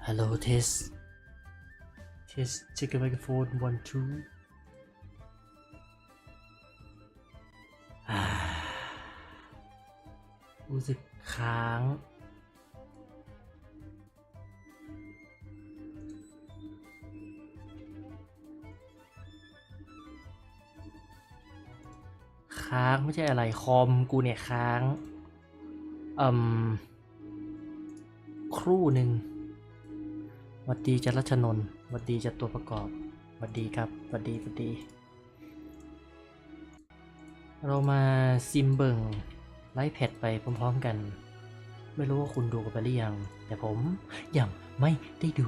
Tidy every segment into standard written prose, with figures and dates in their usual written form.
Hello test check the microphone 1 2รู้สึกค้างไม่ใช่อะไรคอมกูเนี่ยค้างครู่หนึ่งหวัดดีจันรัชนนท์หวัดดีจัดตัวประกอบหวัดดีครับหวัดดีเรามาซิมเบิงไลฟ์แพดไปพร้อมๆกันไม่รู้ว่าคุณดูกันไปหรือยังแต่ผมยังไม่ได้ดู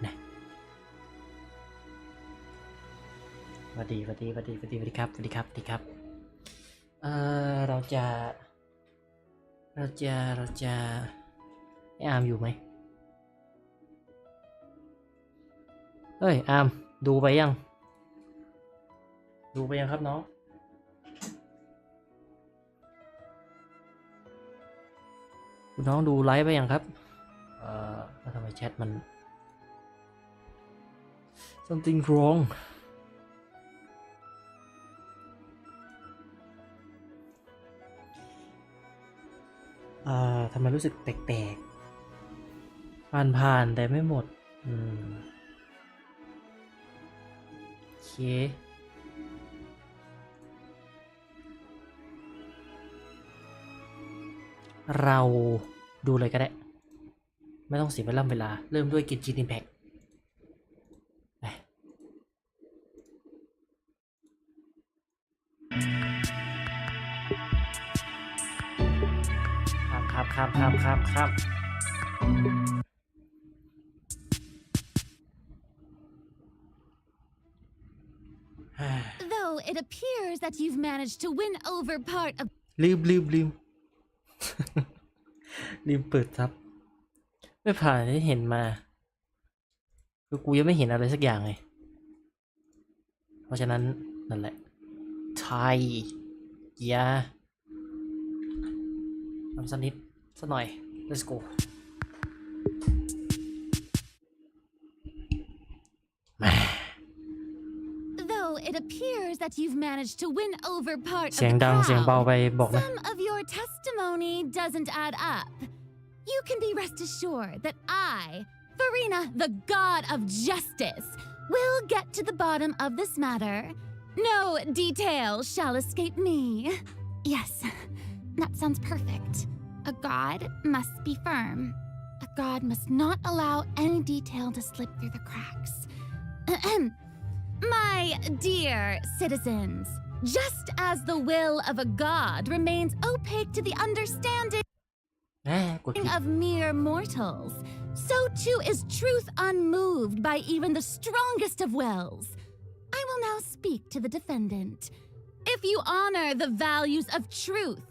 นะหวัดดีครับเราจะไออาร์มอยู่ไหมเฮ้ยอาร์มดูไปยังครับน้องคุณน้องดูไลฟ์ไปยังครับแล้วทำไมแชทมัน something wrongทำไมรู้สึกแปลกๆผ่านแต่ไม่หมดโอเคเราดูเลยก็ได้ไม่ต้องเสียเวลาเริ่มด้วยGenshin ImpactครับThough it appears that you've managed to win over part of ลืม ลืมเปิดครับไม่ผ่านที่เห็นมาคือกูยังไม่เห็นอะไรสักอย่างเลยเพราะฉะนั้นนั่นแหละไทยทำสักนิดสักหน่อย let's go Though it appears that you've managed to win over part of เสียง the ดัง crowd, เสียงเบาไปบอกนะ some of your testimony doesn't add up. You can be rest assured that I, Farina, the god of justice, will get to the bottom of this matter. No detail shall escape me. Yes, that sounds perfect. A god must be firm. A god must not allow any detail to slip through the cracks. My dear citizens, just as the will of a god remains opaque to the understanding of mere mortals, so too is truth unmoved by even the strongest of wills. I will now speak to the defendant. If you honor the values of truth,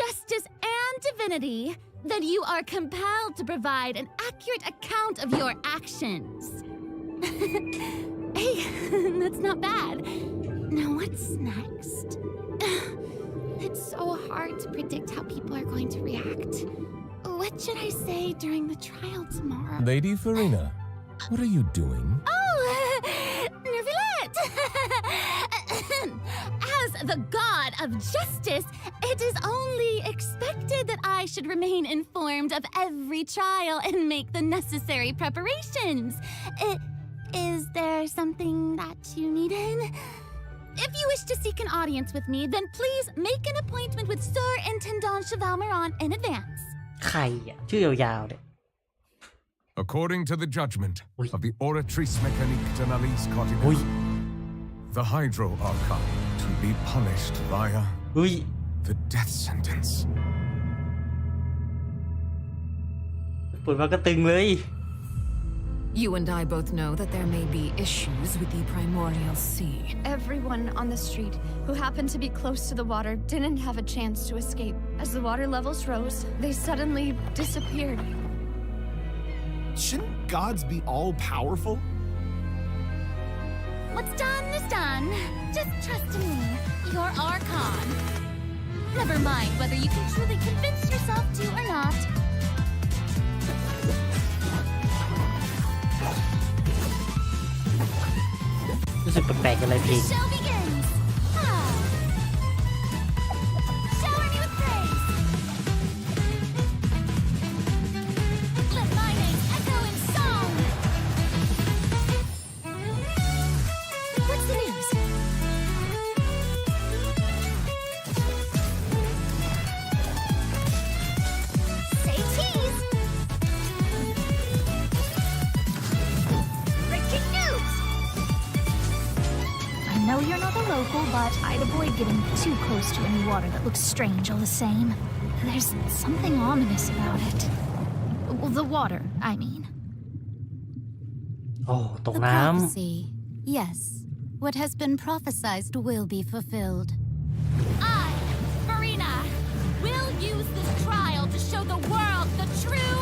justice, and divinity, then you are compelled to provide an accurate account of your actions. Hey, that's not bad. Now what's next? It's so hard to predict how people are going to react. What should I say during the trial tomorrow? Lady Farina, what are you doing? Oh, Nervillette! As the god of justice, it is only expected that I should remain informed of every trial and make the necessary preparations. Is there something that you needed? If you wish to seek an audience with me, then please make an appointment with Sir Intendant Chevalmeron in advance. ใครอ่ะชื่อยาวๆเนี่ย According to the judgment of the Oratrice Mécanique d'Analyse Cardinal, the Hydro Archon to be punished via the death sentence. เปิดมาก็ตึงเลย You and I both know that there may be issues with the primordial sea. Everyone on the street who happened to be close to the water didn't have a chance to escape. As the water levels rose, they suddenly disappeared. Shouldn't gods be all-powerful? What's done is done. Just trust in me, your Archon. Never mind whether you can truly convince yourself to or not. รู้สึกแปลกๆอะไรเพล The ง show begins. Ah. Shower me with praise. Let my name echo in song. What's the news? Say cheese. Breaking news. I know you're not a local, but I'd avoid getting too close to any water that looks strange all the same. There's something ominous about it. Well, the water, I mean. โอ้ตก The น้ prophecy. Yes. What has been prophesied will be fulfilled. I, Marina, will use this trial to show the world the true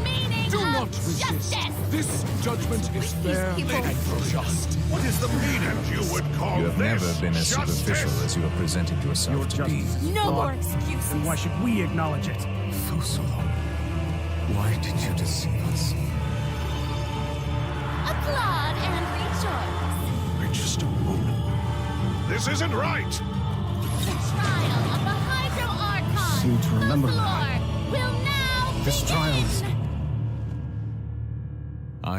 meaning Do of not resist. justice. This judgment is fair and just. What is the meaning you would call You have this never been as superficial justice? as you have presented yourself Your to be. justice is No flawed, more excuses. and why should we acknowledge it? Fusalo, why did you deceive us? Applaud and rejoice. We're just a moment. This isn't right! The trial of the Hydro Archon. Seem to remember the that. Lord will now This begin. trial is-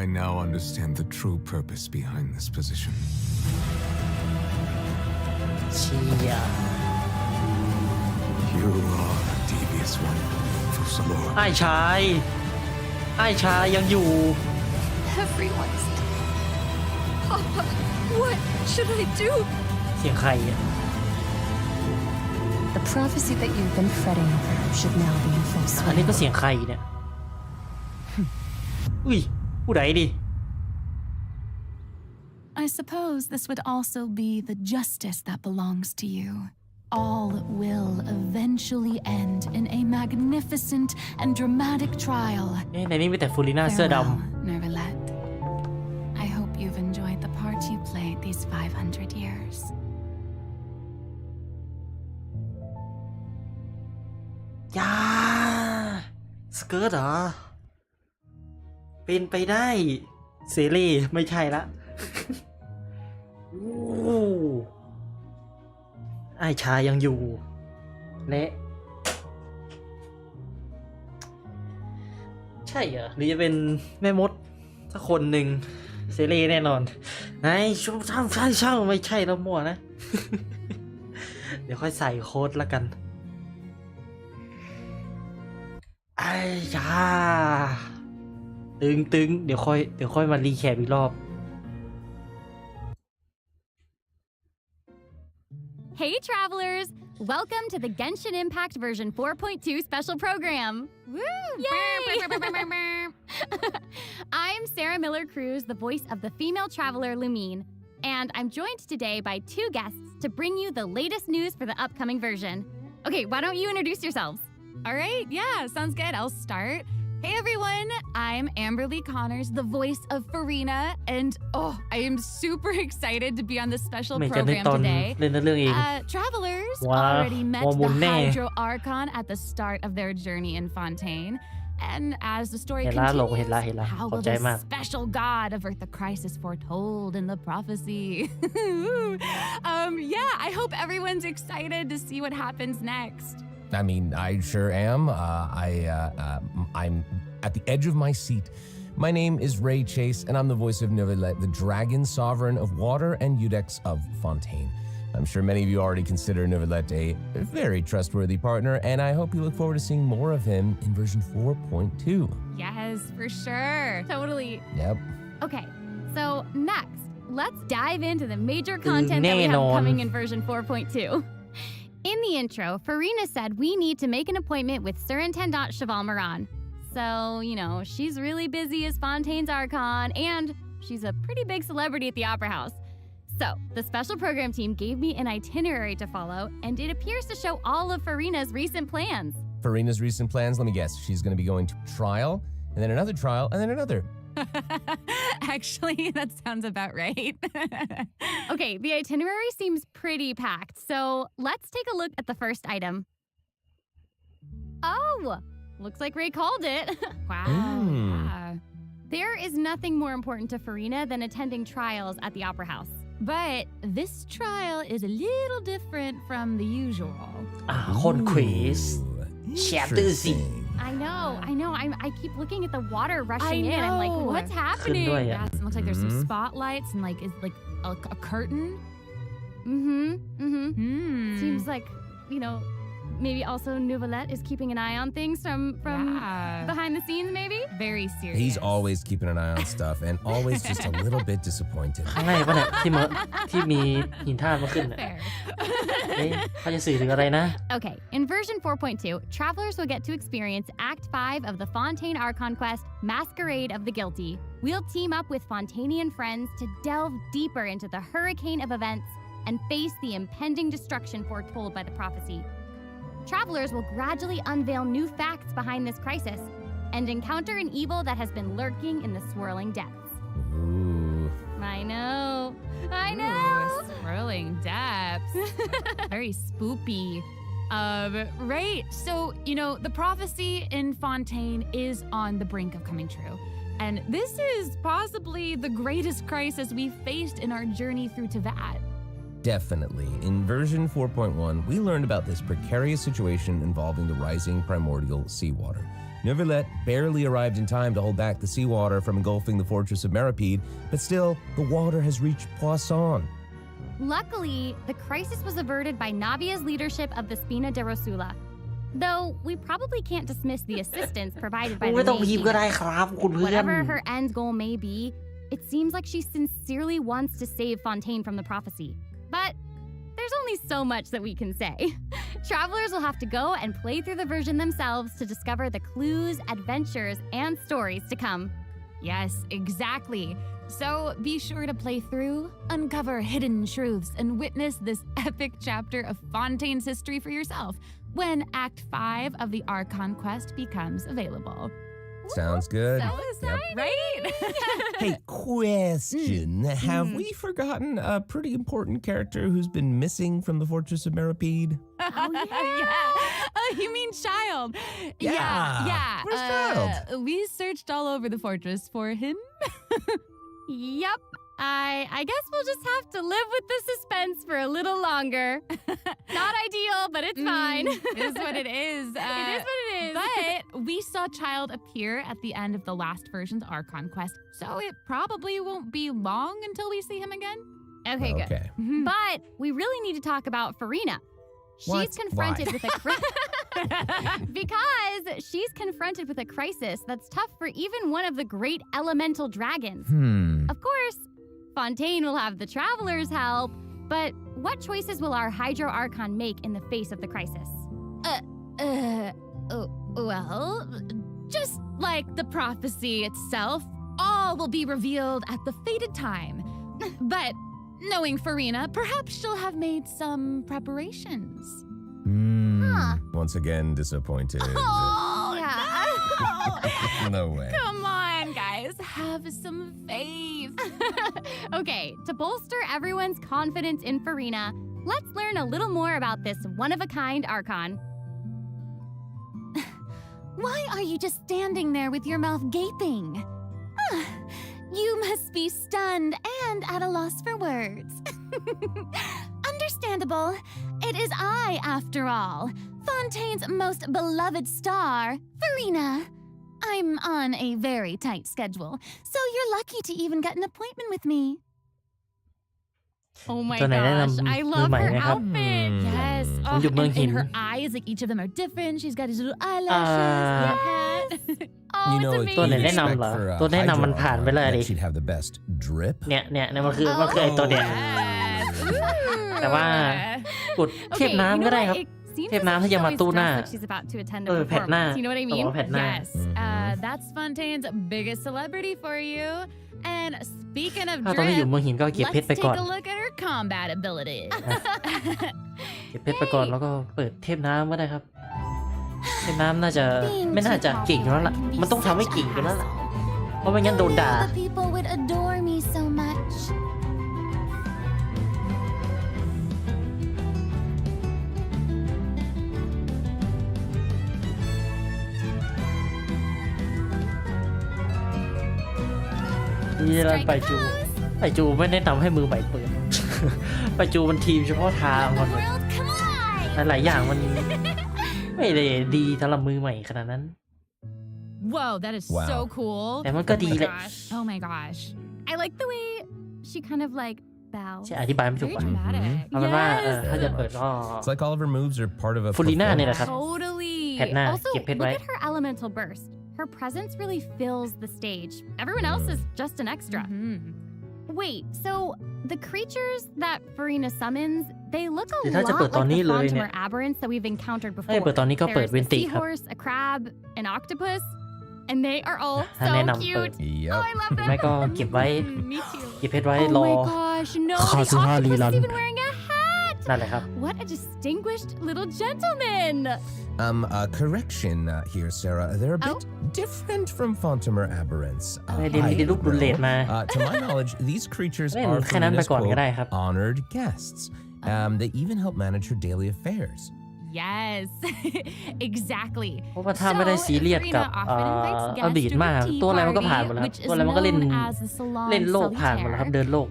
I now understand the true purpose behind this position. ำเชีย You are a devious one, Fusalo. ไอ้ชายยังอยู่ Everyone's Papa, what should I do? เสียงใครอ่ะ The prophecy that you've been fretting over should now be in full อันนี้ swing. ก็เสียงใครเนี่ย อุ้ย ผู้ใดดิ I suppose this would also be the justice that belongs to you. All will eventually end in a magnificent and dramatic trial. เอ๊ะในนี้มีแต่ฟูลิน่าเสื้อด Farewell, Nervalette. I hope you've enjoyed the part you played these 500 years. ำยาสเกิร์ตเหรอ เป็นไปได้ เซเล่ไม่ใช่ละ โอ้ไอ้ชายยังอยู่ และใช่เหรอ หรือจะเป็นแม่มดสักคนหนึ่ง เซเล่แน่นอนไอ้ช่างไม่ใช่แล้วมั่วนะ เดี๋ยวค่อยใส่โค้ดละกัน ไอ้ยาตึงเดี๋ยวค่อยมารีแคปอีกรอบ Hey travelers! Welcome to the Genshin Impact version 4.2 special program. Woo! Yay! I'm Sarah Miller Cruz, the voice of the female traveler Lumine, and I'm joined today by two guests to bring you the latest news for the upcoming version. Okay, why don't you introduce yourselves? All right, yeah, sounds good. I'll start. Hey everyone, I'm Amberly Connors, the voice of Farina, and I am super excited to be on this special ไม่จะเล่น program ตอน today. เล่นเรื่องเอง Travelers Wow. already met Wow, the Monet. Hydro Archon at the start of their journey in Fontaine. And as the story เห็นละลง continues, เห็นละ how ขอบ will ใจ the มาก special god avert the crisis foretold in the prophecy? Yeah, I hope everyone's excited to see what happens next. I mean, I sure am. I'm at the edge of my seat. My name is Ray Chase, and I'm the voice of Nervalette, the dragon sovereign of water and Udex of Fontaine. I'm sure many of you already consider Nervalette a very trustworthy partner, and I hope you look forward to seeing more of him in version 4.2. Yes, for sure. Totally. Yep. Okay, so next, let's dive into the major content that we have coming in version 4.2. In the intro, Farina said we need to make an appointment with Surintendant Cheval Moran. So, you know, she's really busy as Fontaine's Archon, and she's a pretty big celebrity at the Opera House. So, the special program team gave me an itinerary to follow, and it appears to show all of Farina's recent plans. Farina's recent plans, let me guess, she's going to be going to trial, and then another trial, and then another. Actually, that sounds about right. Okay, the itinerary seems pretty packed, so let's take a look at the first item. Oh, looks like Ray called it. Wow. Mm. Yeah. There is nothing more important to Farina than attending trials at the Opera House. But this trial is a little different from the usual. คนเควส Chapter 4I keep looking at the water rushing in. I'm like, what's happening? Yeah, it looks like there's some spotlights and like is like a curtain. Seems like, maybe also Nouvellette is keeping an eye on things from behind the scenes, maybe? Very serious. He's always keeping an eye on stuff and always just a little bit disappointed. ข้างในป่ะเนี่ยที่มีหินท่ามาขึ้นเนี่ยเขาจะสื่อถึงอะไรนะ Okay, in version 4.2, travelers will get to experience Act 5 of the Fontaine Archon quest, Masquerade of the Guilty. We'll team up with Fontainian friends to delve deeper into the hurricane of events and face the impending destruction foretold by the prophecy. Travelers will gradually unveil new facts behind this crisis and encounter an evil that has been lurking in the swirling depths. Ooh. I know. Ooh, swirling depths. Very spoopy. Right. So, the prophecy in Fontaine is on the brink of coming true. And this is possibly the greatest crisis we've faced in our journey through Teyvat. Definitely. In version 4.1, we learned about this precarious situation involving the rising primordial seawater. Nouvellette barely arrived in time to hold back the seawater from engulfing the fortress of Meripede, but still, the water has reached Poisson. Luckily, the crisis was averted by Navia's leadership of the Spina de Rosula. Though, we probably can't dismiss the assistance provided by the Whatever her end goal may be, it seems like she sincerely wants to save Fontaine from the prophecy. But there's only so much that we can say. Travelers will have to go and play through the version themselves to discover the clues, adventures, and stories to come. Yes, exactly. So be sure to play through, uncover hidden truths, and witness this epic chapter of Fontaine's history for yourself when Act 5 of the Archon quest becomes available. Sounds good. So exciting, right? Hey, question. Have we forgotten a pretty important character who's been missing from the Fortress of Meripede? You mean Child? Yeah. Where's Child? We searched all over the fortress for him. Yup. I guess we'll just have to live with the suspense for a little longer. Not ideal, but it's fine. It is what it is. It is what it is. But we saw Child appear at the end of the last version's Archon quest, so it probably won't be long until we see him again. Okay, good. But we really need to talk about Farina. She's confronted with because she's confronted with a crisis that's tough for even one of the great elemental dragons. Of course, Fontaine will have the travelers help, but what choices will our Hydro Archon make in the face of the crisis? Well, just like the prophecy itself, all will be revealed at the fated time. But knowing Farina, perhaps she'll have made some preparations. Once again, disappointed. No way. Come on, guys. Have some faith. Okay, to bolster everyone's confidence in Farina, let's learn a little more about this one-of-a-kind Archon. Why are you just standing there with your mouth gaping? You must be stunned and at a loss for words. Understandable. It is I, after all, Fontaine's most beloved star, Farina. I'm on a very tight schedule, so you're lucky to even get an appointment with me. Oh my gosh, I love her outfit. Yes. And her eyes, like each of them are different. She's got these little eyelashes. Yes. You know, it's amazing for that she'd have the best drip. เนี่ยมันคือไอ้ตัวเนี้ยแต่ว่ากดเทียบน้ำก็ได้ครับเทียบน้ำถ้าจะมาตู้หน้าแผ่นหน้า You know what I mean? แผ่นหน้า Yes. That's Fontaine's biggest celebrity for you. And speaking of ถ้าตอนนี้อยู่เมืองหินก็เก็บเพชรไปก่อน let's take a look at her combat abilities. เก็บเพชรไปก่อนแล้วก็เปิดเทพน้ำก็ได้ครับเทพน้ำไม่น่าจะเก่งอยู่แล้วล่ะมันต้องทำให้เก่งอยู่แล้วล่ะเพราะไม่งั้นโดนด่า The people would adore me so much. นี่เราไปจู ไปจูไม่แนะนำให้มือใหม่เปิด ไปจูมันทีมเฉพาะทางมันหลายอย่างมันไม่ได้ดีสำหรับมือใหม่ขนาดนั้น Whoa, that is so cool. แต่มันก็ดีแหละ Oh my gosh. I like the way she kind of like bows. ใช่อธิบายไม่ถูก Very ป่ะ dramatic. เอาเป็นว่าถ้าจะเปิดก็ It's like all of her moves are part of a ฟูลิน่าเนี่ยแหละครับ Totally. แพทหน้า Also, เก็บเพชร look ไว้ at her elemental burst. Her presence really fills the stage. Everyone else is just an extra. Wait, so the creatures that Farina summons, they look a ถ้า lot จะเปิด like ตอนนี้ the เลยเนี่ย Fontamer aberrants that we've encountered ถ้าจะ before. เปิดตอนนี้ก็เปิด There's เวน a ติครับ seahorse, a crab, an octopus, and they are all ถ้า so แนะนำเปิด cute. Yep. Oh, I love them. ไม่ก็เก็บไว้ Me too. เก็บเพชรไว้ Oh รอ my gosh, no, the คาซุฮารี octopus รัน is even wearing a hat. นั่นแหละครับ What a distinguished little gentleman. Correction here, Sarah. They're a bit different from Fontamer aberrants. To my knowledge, these creatures are Farina's quote, honored guests. They even help manage her daily affairs. Yes, exactly. เพราะว่าถ้าไม่ได้ซีเรียสกับอดีตมากตัวอะไรมันก็ผ่านหมดแล้วครับตัวอะไรมันก็เล่นโลกผ่านหมดแล้วครับเดินโลก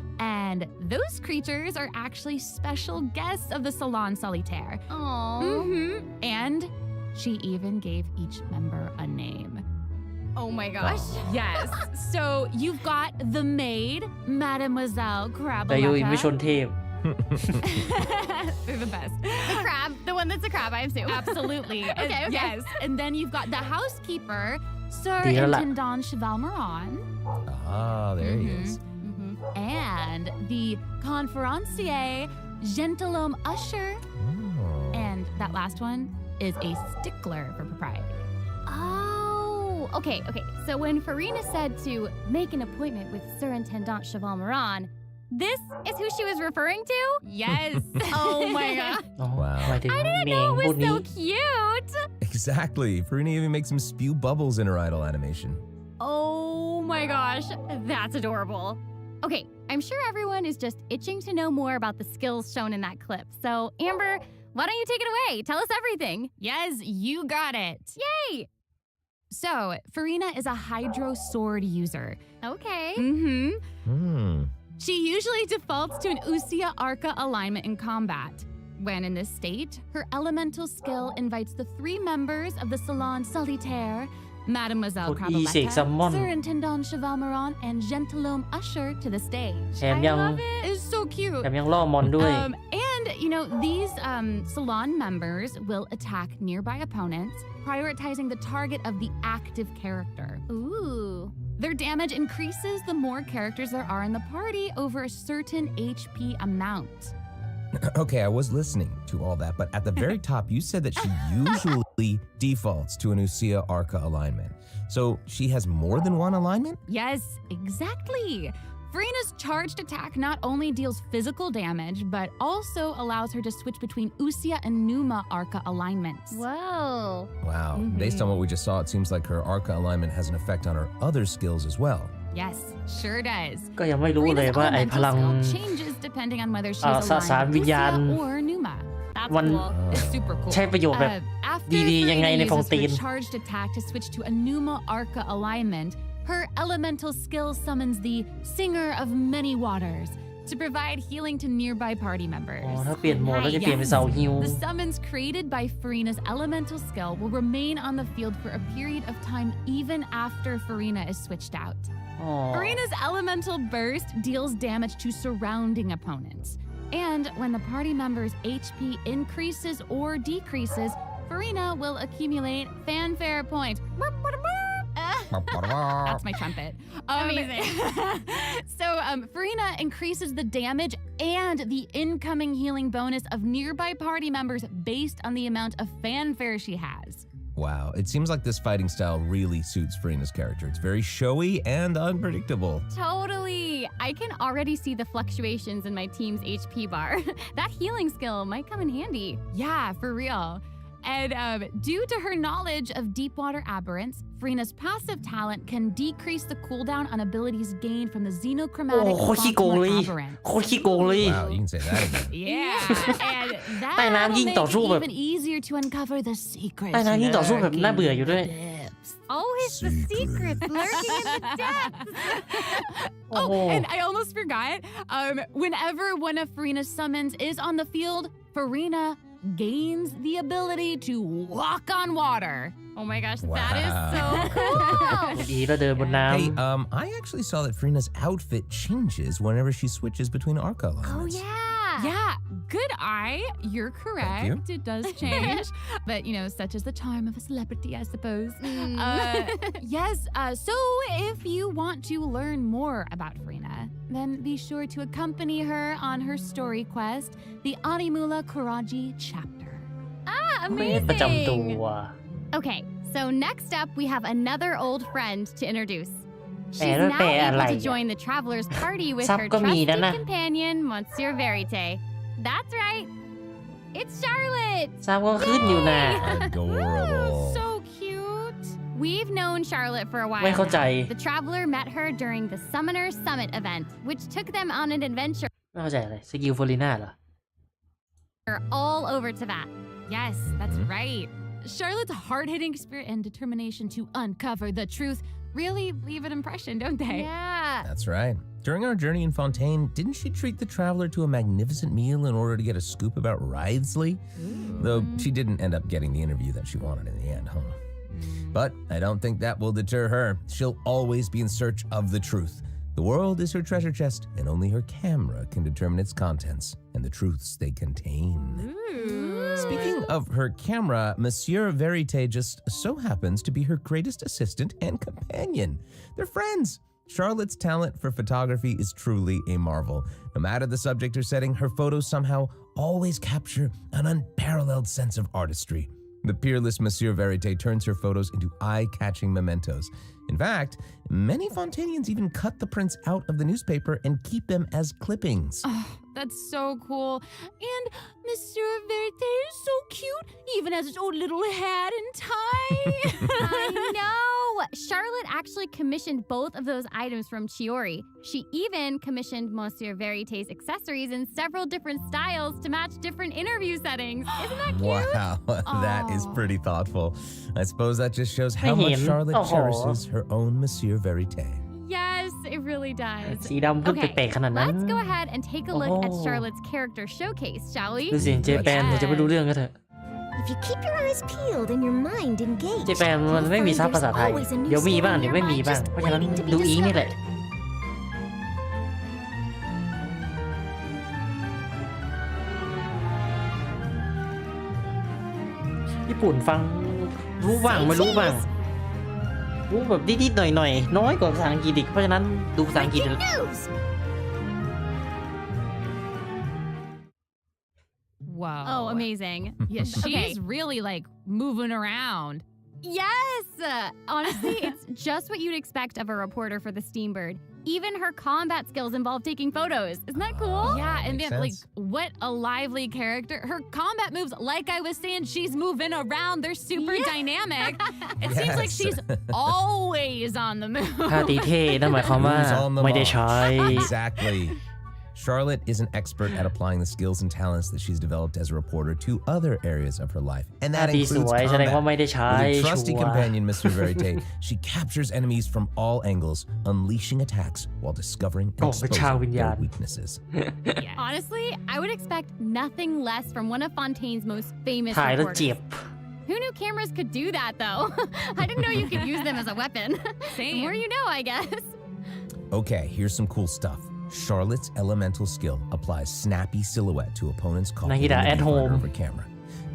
And those creatures are actually special guests of the Salon Solitaire. And she even gave each member a name. Oh my gosh. Yes. So you've got the maid, Mademoiselle แต่โยอินไม่ชน Crabeletta. เทพ They're the best. The crab, the one that's a crab, I assume. Absolutely. Okay. Yes. And then you've got the housekeeper, Sir ดีแล้วล่ะ Intendant Cheval Moran. Ah, there he is. And the conferencier, gentilhomme usher. And that last one is a stickler for propriety. Oh, okay. So when Farina said to make an appointment with Sir Intendant Cheval Moran, this is who she was referring to? Yes. Oh my god. Wow. I didn't know it was so cute. Exactly. Farina even makes him spew bubbles in her idle animation. Oh my gosh, that's adorable. Okay, I'm sure everyone is just itching to know more about the skills shown in that clip. So, Amber, why don't you take it away? Tell us everything. Yes, you got it. Yay! So, Farina is a Hydro Sword user. Okay. She usually defaults to an Usia Arca alignment in combat. When in this state, her elemental skill invites the 3 members of the Salon Solitaire, Mademoiselle Crabeletta, Sir Intendant Cheval Moran, and Gentilhomme Usher to the stage. I love it. It's so cute. แถมยังล่อมอนด้วย And, you know, these Salon members will attack nearby opponents, prioritizing the target of the active character. Ooh. Their damage increases the more characters there are in the party over a certain HP amount. Okay, I was listening to all that, but at the very top, you said that she usually defaults to an Usia Arca alignment. So she has more than one alignment? Yes, exactly. Farina's charged attack not only deals physical damage, but also allows her to switch between Usia and Numa Arca alignments. Whoa. Wow. Based on what we just saw, it seems like her Arca alignment has an effect on her other skills as well. Yes, sure does. ก็ยังไม่รู้เลยว่าไอ้พลัง changes depending on whether she's aligned with Usia or Numa. That's cool. It's super cool. ใช้ประโยชน์แบบดีๆยังไงในฟองตีน After charged attack to switch to a Numa Arca alignment, her elemental skill summons the Singer of Many Waters to provide healing to nearby party members. ถ้าเปลี่ยนโหมดแล้วจะเปลี่ยนเป็นเสาฮิว The summons created by Farina's elemental skill will remain on the field for a period of time even after Farina is switched out. Farina's elemental burst deals damage to surrounding opponents. And when the party member's HP increases or decreases, Farina will accumulate fanfare points. That's my trumpet. Amazing. So Farina increases the damage and the incoming healing bonus of nearby party members based on the amount of fanfare she has. Wow, it seems like this fighting style really suits Farina's character. It's very showy and unpredictable. Totally. I can already see the fluctuations in my team's HP bar. That healing skill might come in handy. Yeah, for real. And due to her knowledge of deepwater aberrants, Farina's passive talent can decrease the cooldown on abilities gained from the xenochromatic aberrant. Wow, you can say that again. Yeah, and that will make it even easier to uncover the secrets. ใต้น้ำยิ่งต่อสู้แบบน่าเบื่ออยู่ด้วย depths. Always the secrets lurking in the depths. And I almost forgot. Whenever one of Farina's summons is on the field, Farina gains the ability to walk on water. Oh my gosh, that is so cool. ดีแล้วเดินบนน้ำ Hey, I actually saw that Farina's outfit changes whenever she switches between arc elements. Oh yeah. Yeah, good eye. You're correct. Thank you. It does change. But, you know, such is the charm of a celebrity, I suppose. Yes, so if you want to learn more about Farina, then be sure to accompany her on her story quest, the Animula Kuraji chapter. Amazing. ประจำตัว Okay, so next up we have another old friend to introduce. She's แต่แล้ว now แต่อะไร able to join the traveler's party with ซับ her ก็มีนะ trusted นะ companion, Monsieur Verite. That's right. It's Charlotte. ซับก็ขึ้นอยู่นะ Adorable. So cute. We've known Charlotte for a while ไม่เข้าใจ now. The traveler met her during the Summoner Summit event, which took them on an adventure ไม่เข้าใจอะไรสกิลฟอริน่าเหรอ all over Tibet. Yes, that's right. Charlotte's hard-hitting spirit and determination to uncover the truth really leave an impression, don't they? Yeah. That's right. During our journey in Fontaine, didn't she treat the traveler to a magnificent meal in order to get a scoop about Wriothesley? Though she didn't end up getting the interview that she wanted in the end, huh? But I don't think that will deter her. She'll always be in search of the truth. The world is her treasure chest, and only her camera can determine its contents and the truths they contain. Speaking of her camera, Monsieur Verite just so happens to be her greatest assistant and companion. They're friends. Charlotte's talent for photography is truly a marvel. No matter the subject or setting, her photos somehow always capture an unparalleled sense of artistry. The peerless Monsieur Verite turns her photos into eye-catching mementos. In fact, many Fontainians even cut the prints out of the newspaper and keep them as clippings. Oh, that's so cool. And Monsieur Verite is so cute, even has his own little hat and tie. I know. Charlotte actually commissioned both of those items from Chiori. She even commissioned Monsieur Verite's accessories in several different styles to match different interview settings. Isn't that cute? Wow, that is pretty thoughtful. I suppose that just shows how much Charlotte cherishes her own Monsieur Verite. Yes, it really does. สีดำขึ้น Okay, แปลกๆขนาดนั้น let's go ahead and take a look at Charlotte's character showcase, shall we? ดูเสียงเจแปนจะไม่รู้เรื่องก็เถอะ If you keep your eyes peeled and your mind engaged, เจแปนมันไม่มีซับภาษาไทย เดี๋ยวมีบ้างเดี๋ยวไม่มีบ้าง เพราะฉะนั้นดูอีนี่แหละ ญี่ปุ่นฟังรู้บ้างไม่รู้บ้าง รู้แบบนิดๆหน่อยๆน้อยกว่าภาษาอังกฤษอีกเพราะฉะนั้นดูภาษาอังกฤษ Whoa. Oh, amazing. Yeah, she's Okay. really like moving around. Yes! Honestly, it's just what you'd expect of a reporter for the Steambird. Even her combat skills involve taking photos. Isn't that cool? Yeah, and Makes then like sense. what a lively character. Her combat moves, like I was saying, she's moving around. They're super dynamic. It seems like Yes. she's always on the move. ท่าตีเท่นั่นหมายความว่า Who's on the ไม่ได้ mark? ใช้ Exactly. Charlotte is an expert at applying the skills and talents that she's developed as a reporter to other areas of her life, and ท่า that ตี includes สวยแสดงว่าไม่ได้ combat. ใช้ With her ชั trusty วร์ companion, Mr. Verite, she captures enemies from all angles, unleashing attacks while discovering and โอ้เป็นชาววิญ exposing ญาณ their weaknesses. Honestly, I would expect nothing less from one of Fontaine's most famous ถ่ายแล้วเจ็บ reporters. Who knew cameras could do that, though? I didn't know you could use them as a weapon. The more you know, I guess. Okay, here's some cool stuff. Charlotte's elemental skill applies snappy silhouette to opponents caught Nahida within the at viewfinder home. of a camera.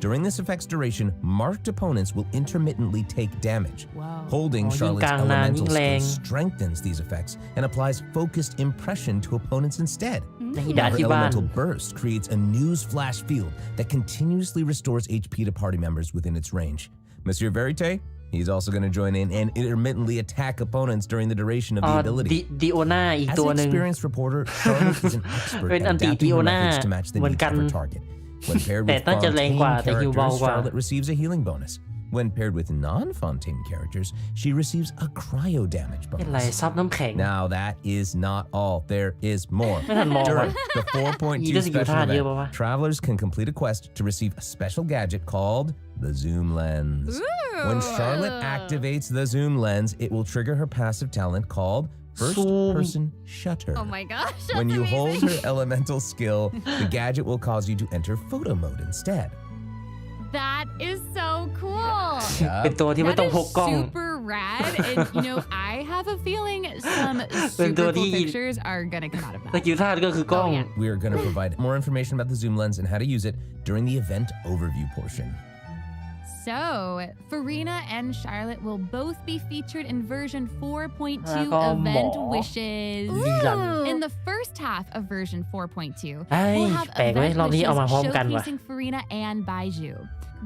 During this effect's duration, marked opponents will intermittently take damage. Wow. Holding ยิง Charlotte's กลางนานยิ elemental งแรง skill strengthens these effects and applies focused impression to opponents instead. นาฮิดะ Her ที่บ้าน elemental burst creates a news flash field that continuously restores HP to party members within its range. Monsieur Verite, he's also going to join in and intermittently attack opponents during the duration of the ability. ดิโอนาอีก As ตัว an หนึ่ง experienced reporter, Charlotte is an expert เป็น at อันติ adapting her Diona methods to match the เหมือน needs กัน of her target. When paired แต่ with น่าจะแรงกว่า Fontaine แต่ฮิวเบา characters, กว่า Charlotte receives a healing bonus. When paired with non-Fontaine characters, she receives a cryo damage เป็นไร bonus. ซับน้ำแข็ง Now that is not all. There is more. ไม่ทันมองว่ะ During the 4.2 รู้สึกอยู่ท่า special เยอะปะวะ event, travelers can complete a quest to receive a special gadget called the zoom lens. When Charlotte activates the zoom lens, it will trigger her passive talent called first-person shutter. Oh my gosh. When that's you hold amazing. her elemental skill, the gadget will cause you to enter photo mode instead. That is so cool. เป็นตัวที่ไม่ That ต้อง is พกกล้อง super rad. And you know, I have a feeling some เป็นตัว super ที่ cool pictures are gonna come out of ส that. กิลท่าก็คือกล้อง Oh, yeah. We are going to provide more information about the zoom lens and how to use it during the event overview portion. So, Farina and Charlotte will both be featured in version 4.2 ก็หมอ Event Wishes. ลีลัน In the first half of version 4.2, เอ้ย we'll have แปลกเว้ย event รอบนี้เอามาพร้อม wishes กันว่ะ showcasing Farina and Baiju.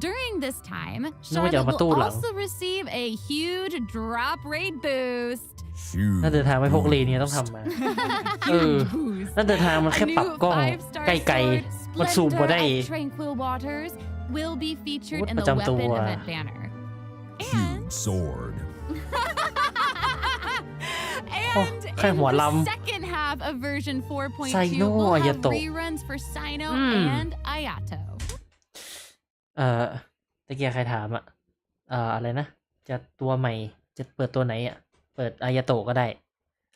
During this time, นึกว่าจะเอา Charlotte มาตู้ will หลัง also receive a huge drop rate boost. ถ้าเดินทางไม่พกเลนเนี่ยต้องทำมา เออ Boost. ถ้าเดินทางมัน A แค่ปรับ new กล้อง 5-star ไกล sword, ๆมันซูม Splendor บ่ได้ of Tranquil Waters, will be featured in the ประจำตัว weapon event banner. Huge sword. And แค่หัว in ล the second half of version 4.2, Sino, we'll have Ayato. reruns for Sino and Ayato. ตะเกียร์ใครถามอะอะไรนะ จะตัวใหม่ จะเปิดตัวไหนอะเปิดอายาโตะก็ได้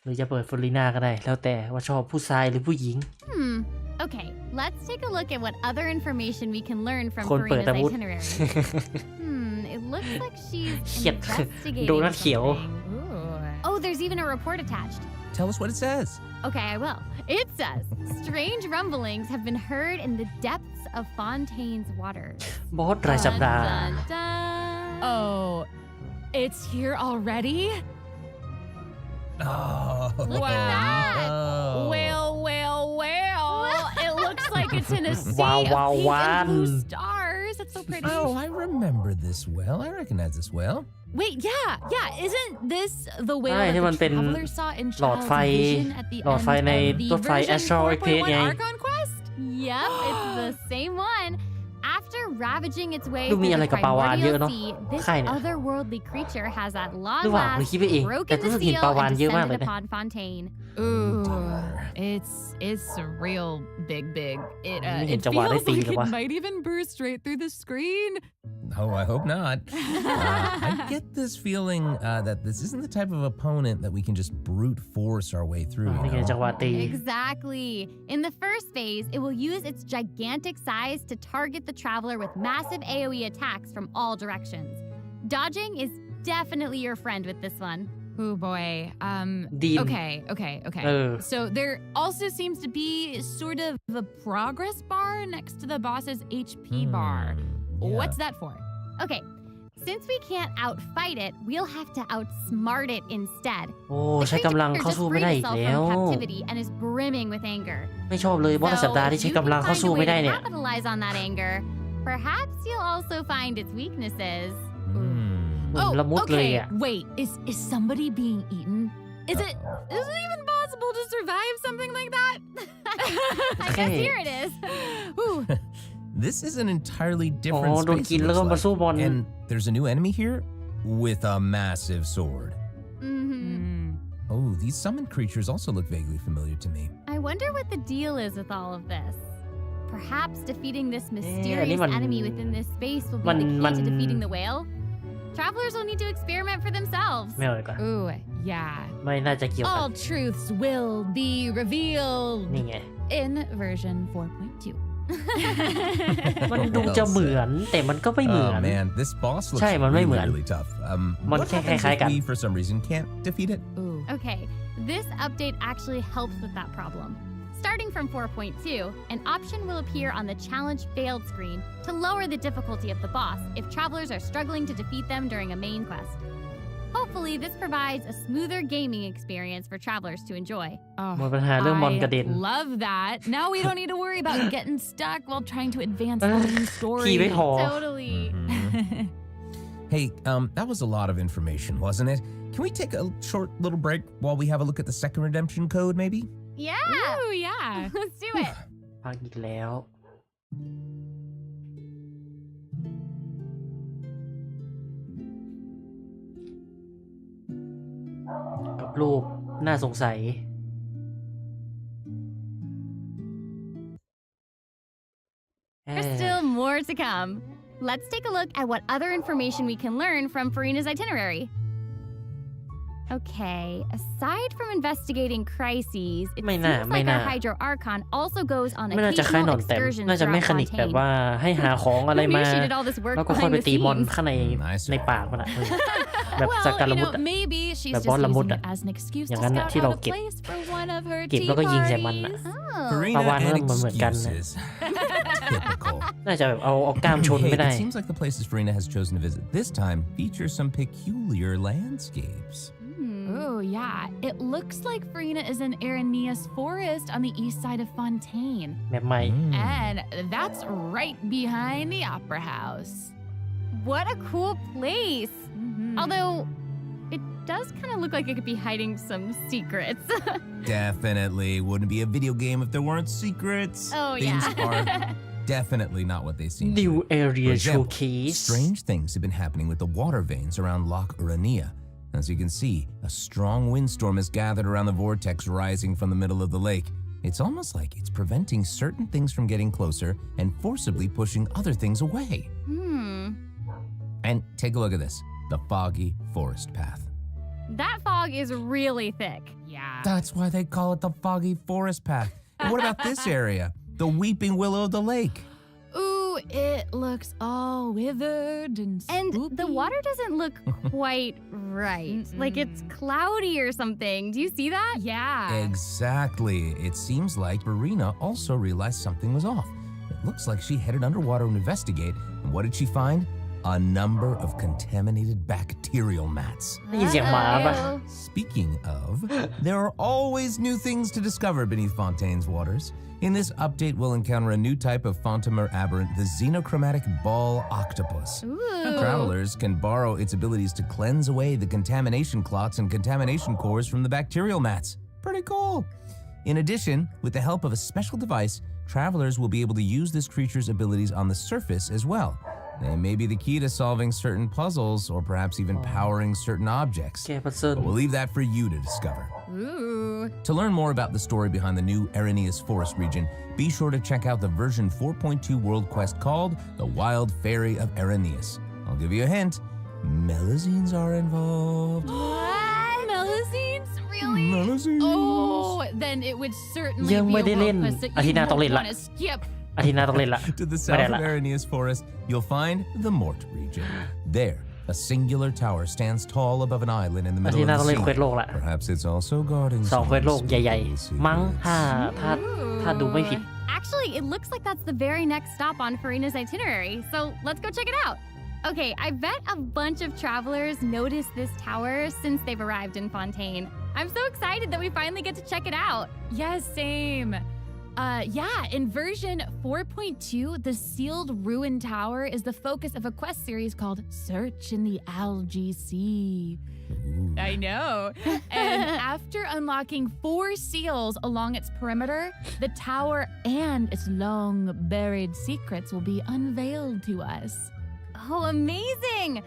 หรือจะเปิดฟอริน่าก็ได้ แล้วแต่ว่าชอบผู้ชายหรือผู้หญิง Okay, let's take a look at what other information we can learn from คนเปิด Farina's อาวุธ itinerary. It looks like she's เขียด investigating โดนัทเขียว something. Oh, there's even a report attached. Tell us what it says. Okay, I will. It says, strange rumblings have been heard in the depths of Fontaine's waters. บอสรายสัปดาห์ Dun, dun. Oh, it's here already? Oh. Look at that. Oh. Well. It looks like it's in a sea Wow, wow, of pink wow. and blue stars. That's so pretty. Oh, I remember this well. I recognize this well. Wait, yeah. Isn't this the whale ใช่ that ที่มัน the เป็น traveler saw in หลอด Child's ไฟ vision at the หลอด end ไฟใน of the รถไฟ version Astral Express ไง 4.1 Archon quest? Yep, it's the same one. After ravaging its way ดูมี through อะไร the กับปลาวาฬเยอะ primordial เนาะ sea, this ใครเนี่ย otherworldly creature has at long หรือว่าหรือ last คิดไปเอง แต่ broken รู้ the สึกเห็น seal ปลาวาฬ and เยอะมากเลย descended นะ upon Fontaine. Ooh, Daughter. it's real big. It ไม่เห็น it จังหวะได้ feels ตี like เลย it วะ might even burst right through the screen. Oh, I hope not. I get this feeling that this isn't the type of opponent that we can just brute force our way through. ไม่ You เห็นจัง know? หวะตี Exactly. In the first phase, it will use its gigantic size to target the traveler with massive AoE attacks from all directions. Dodging is definitely your friend with this one. Oh boy. Dean. Okay. So there also seems to be sort of a progress bar next to the boss's HP bar. Yeah. What's that for? Okay, since we can't outfight it, we'll have to outsmart it instead. โอ้ The ใช้กำลัง creature เข้า just สู้ไม่ freed ได้อีก itself แล้ว from captivity and is brimming with anger. ไม่ชอบเลยบอสรายสัปดาห์ที่ใช้กำลังเข้าสู้ไม่ได้ So เนี่ย you can capitalize on that anger. Perhaps you'll also find its weaknesses. เหมือนละมุดเลยอ่ะ Wait, is somebody being eaten? Is it even possible to survive something like that? I guess here it is. Ooh. This is an entirely different โดน space. กิน it แล้วก็ looks มาสู้ like. บอล And there's a new enemy here with a massive sword. Oh, these summoned creatures also look vaguely familiar to me. I wonder what the deal is with all of this. Perhaps defeating this อัน mysterious นี้มัน enemy within this space will be มัน the มั key น to defeating the whale. Travelers will need to experiment for themselves. ไม่เอาเลยก่อน Ooh, yeah. ไม่น่าจะเกี่ยวกัน All truths will be revealed นี่ไง in version 4.2. มันดูจะเหมือนแต่มันก็ไม่เหมือน Oh man, this boss looks ใช่ มันไม่ really, เหมือน really tough. มัน What แค่ค happens ล้าย if ๆกัน we, for some reason, can't defeat it? Ooh. Okay, this update actually helps with that problem. Starting from 4.2, an option will appear on the challenge failed screen to lower the difficulty of the boss if travelers are struggling to defeat them during a main quest. Hopefully, this provides a smoother gaming experience for travelers to enjoy. หมดปัญหาเรื่องมอนกระเด็น love that. Now we don't need to worry about getting stuck while trying to advance the main story. ขี่ไม่พอ Totally. Hey, that was a lot of information, wasn't it? Can we take a short little break while we have a look at the second redemption code, maybe? Yeah, Ooh, yeah. let's do it. พักอีกแล้ว All รูปน่าสงสัย There's still more to come. Let's take a look at what other information we can learn from Furina's itinerary. Okay, aside from investigating crises, it seems like our Hydro Archon also goes on occasional excursions throughout Fontaine. ว่าให้หาของอะไรมาแล้วก็ค่อยไปตีมอนข้างในปากมันอะแบบสักการละมุดอะแบบบอสละมุดอะอย่างนั้นที่เราเก็บแล้วก็ยิงใส่มันอะปาวานก็เหมือนกันนะน่าจะแบบเอากล้ามชนไม่ได้ It seems like the places Furina has chosen to visit this time feature some peculiar landscapes. Oh, yeah. It looks like Furina is in Aranea's forest on the east side of Fontaine. And that's right behind the Opera House. What a cool place. Although, it does kind of look like it could be hiding some secrets. Definitely. Wouldn't be a video game if there weren't secrets. Oh, Things yeah. are definitely not what they seem. New area example, showcase. Strange things have been happening with the water veins around Loch Aranea. As you can see, a strong windstorm has gathered around the vortex rising from the middle of the lake. It's almost like it's preventing certain things from getting closer and forcibly pushing other things away. And take a look at this, the foggy forest path. That fog is really thick. Yeah. That's why they call it the foggy forest path. And what about this area? The weeping willow of the lake. Ooh, it looks all withered and spoopy. And the water doesn't look quite right. Like it's cloudy or something. Do you see that? Yeah. Exactly. It seems like Furina also realized something was off. It looks like she headed underwater to investigate. And what did she find? A number of contaminated bacterial mats. Speaking of, there are always new things to discover beneath Fontaine's waters. In this update, we'll encounter a new type of Fontamer aberrant, the xenochromatic ball octopus. Travelers can borrow its abilities to cleanse away the contamination clots and contamination cores from the bacterial mats. Pretty cool. In addition, with the help of a special device, travelers will be able to use this creature's abilities on the surface as well. They may be the key to solving certain puzzles or perhaps even powering certain objects. But we'll leave that for you to discover. Ooh. To learn more about the story behind the new Aranea's forest region, be sure to check out the version 4.2 world quest called The Wild Fairy of Araneas. I'll give you a hint. Melazines are involved. What? Melazines? Really? Melazines. Oh, then it would certainly be a world quest that you won't want to skip. To the south of Aranea's forest, you'll find the Mort region. There, a singular tower stands tall above an island in the middle of the sea. Perhaps it's also guarding some Actually, it looks like that's the very next stop on Furina's itinerary, so let's go check it out. Okay, I bet a bunch of travelers noticed this tower since they've arrived in Fontaine. I'm so excited that we finally get to check it out. Yes, same. Yeah, in version 4.2, the sealed ruin tower is the focus of a quest series called Search in the Algae Sea. I know. And after unlocking 4 seals along its perimeter, the tower and its long buried secrets will be unveiled to us. Oh, amazing!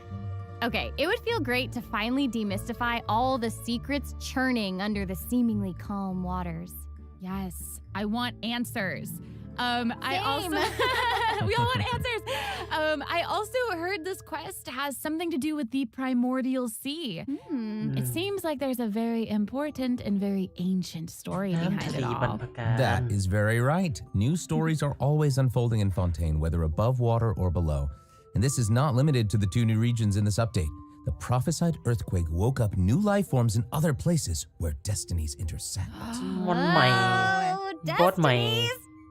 Okay, it would feel great to finally demystify all the secrets churning under the seemingly calm waters. Yes, I want answers. I also we all want answers. I also heard this quest has something to do with the primordial sea. It seems like there's a very important and very ancient story behind it all. That is very right. New stories are always unfolding in Fontaine, whether above water or below. And this is not limited to the 2 new regions in this update. The prophesied earthquake woke up new life forms in other places where destinies intersect.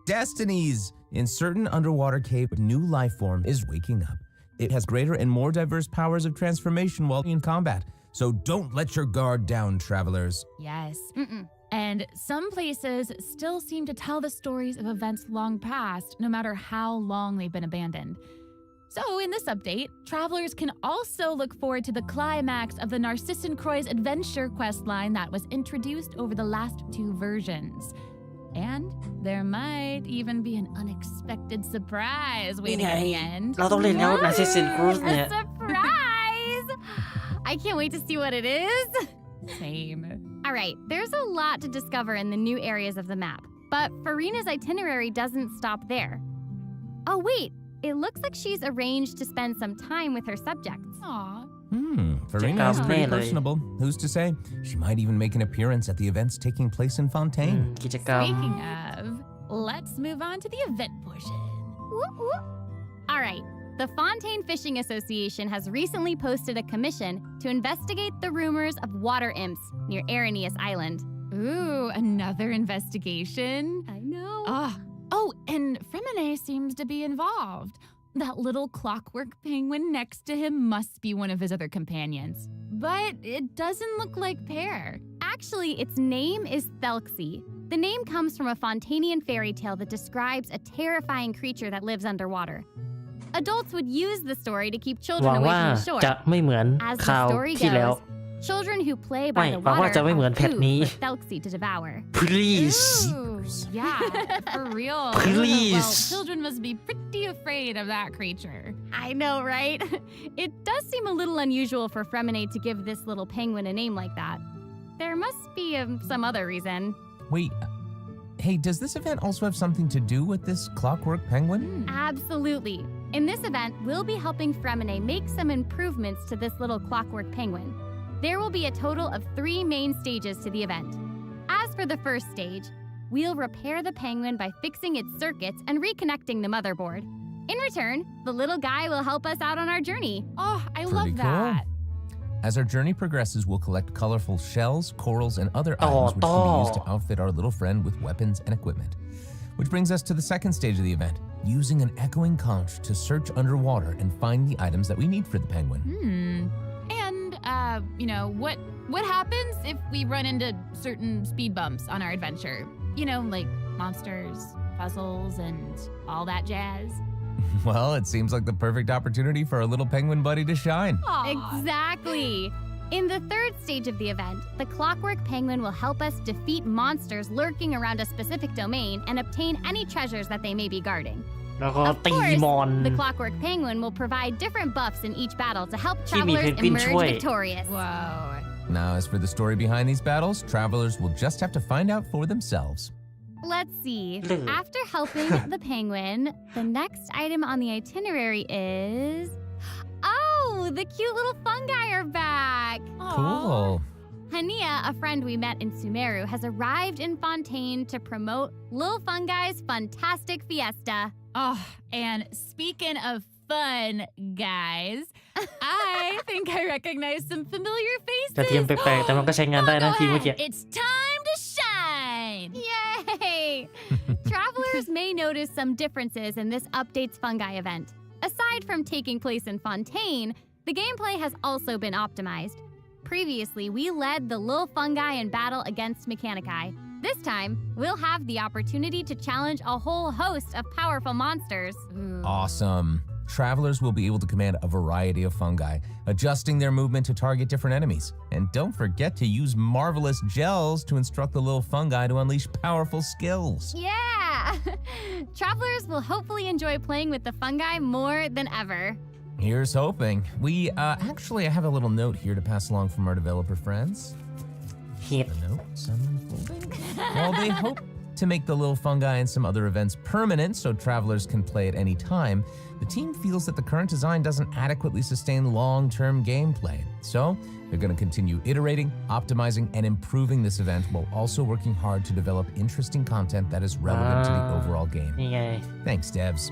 Destinies! In certain underwater cave, a new life form is waking up. It has greater and more diverse powers of transformation while in combat. So don't let your guard down, travelers. Yes. And some places still seem to tell the stories of events long past, no matter how long they've been abandoned. So in this update, travelers can also look forward to the climax of the Narcissan Croix's adventure questline that was introduced over the last 2 versions. And there might even be an unexpected surprise waiting at the end. A surprise! I can't wait to see what it is. Same. All right, there's a lot to discover in the new areas of the map, but Farina's itinerary doesn't stop there. Oh, wait, it looks like she's arranged to spend some time with her subjects. Aw. Farina is pretty personable. Who's to say? She might even make an appearance at the events taking place in Fontaine. Speaking of, let's move on to the event portion. All right. The Fontaine Fishing Association has recently posted a commission to investigate the rumors of water imps near Arrhenius Island. Ooh, another investigation? I know. Oh, and Fremine seems to be involved. That little clockwork penguin next to him must be one of his other companions. But it doesn't look like Pear. Actually, its name is Thelxie. The name comes from a Fontanian fairy tale that describes a terrifying creature that lives underwater. Adults would use the story to keep children away from the shore. จะไม่เหมือน As ข่าว the story ที่แล้ว goes, children who play by the หวังว่า water จะไม่เหมือน are แพท food นี้ for Thelxie to devour. Please Ooh, yeah, for real. Please. Well, children must be pretty afraid of that creature. I know, right? It does seem a little unusual for Fremine to give this little penguin a name like that. There must be some other reason. Wait, hey, does this event also have something to do with this clockwork penguin? Absolutely. In this event, we'll be helping Fremine make some improvements to this little clockwork penguin. There will be a total of 3 main stages to the event. As for the first stage, we'll repair the penguin by fixing its circuits and reconnecting the motherboard. In return, the little guy will help us out on our journey. Oh, I Pretty love that. Cool. As our journey progresses, we'll collect colorful shells, corals, and other items which can be used to outfit our little friend with weapons and equipment. Which brings us to the second stage of the event, using an echoing conch to search underwater and find the items that we need for the penguin. And, what happens if we run into certain speed bumps on our adventure? You know, like monsters, puzzles, and all that jazz. Well, it seems like the perfect opportunity for our little penguin buddy to shine. Aww. Exactly. In the third stage of the event, the clockwork penguin will help us defeat monsters lurking around a specific domain and obtain any treasures that they may be guarding. แล้วก็ Of ตี course, มอน the clockwork penguin will provide different buffs in each battle to help ที่มี travelers เพนกวิน emerge ช่วย victorious. Whoa. Now, as for the story behind these battles, travelers will just have to find out for themselves. Let's see. After helping the penguin, the next item on the itinerary is... Oh, the cute little fungi are back. Cool. Hania, a friend we met in Sumeru, has arrived in Fontaine to promote Lil Fungi's Fantastic Fiesta. Oh, and speaking of fun, guys, I think I recognize some familiar จะเทียม faces. แปลกๆแต่มันก็ใช้งานได้นะทีเมื่อกี้ It's time to shine. Yay! Travelers may notice some differences in this update's fungi event. Aside from taking place in Fontaine, the gameplay has also been optimized. Previously, we led the Lil Fungi in battle against Mechanici. This time, we'll have the opportunity to challenge a whole host of powerful monsters. Awesome. Travelers will be able to command a variety of fungi, adjusting their movement to target different enemies. And don't forget to use marvelous gels to instruct the little fungi to unleash powerful skills. Yeah! Travelers will hopefully enjoy playing with the fungi more than ever. Here's hoping. Actually, I have a little note here to pass along from our developer friends. Hit. The note, some unfolding. While they hope to make the little fungi and some other events permanent so travelers can play at any time, the team feels that the current design doesn't adequately sustain long-term gameplay. So, they're going to continue iterating, optimizing, and improving this event while also working hard to develop interesting content that is relevant to the overall game. นี่ไง Thanks, devs.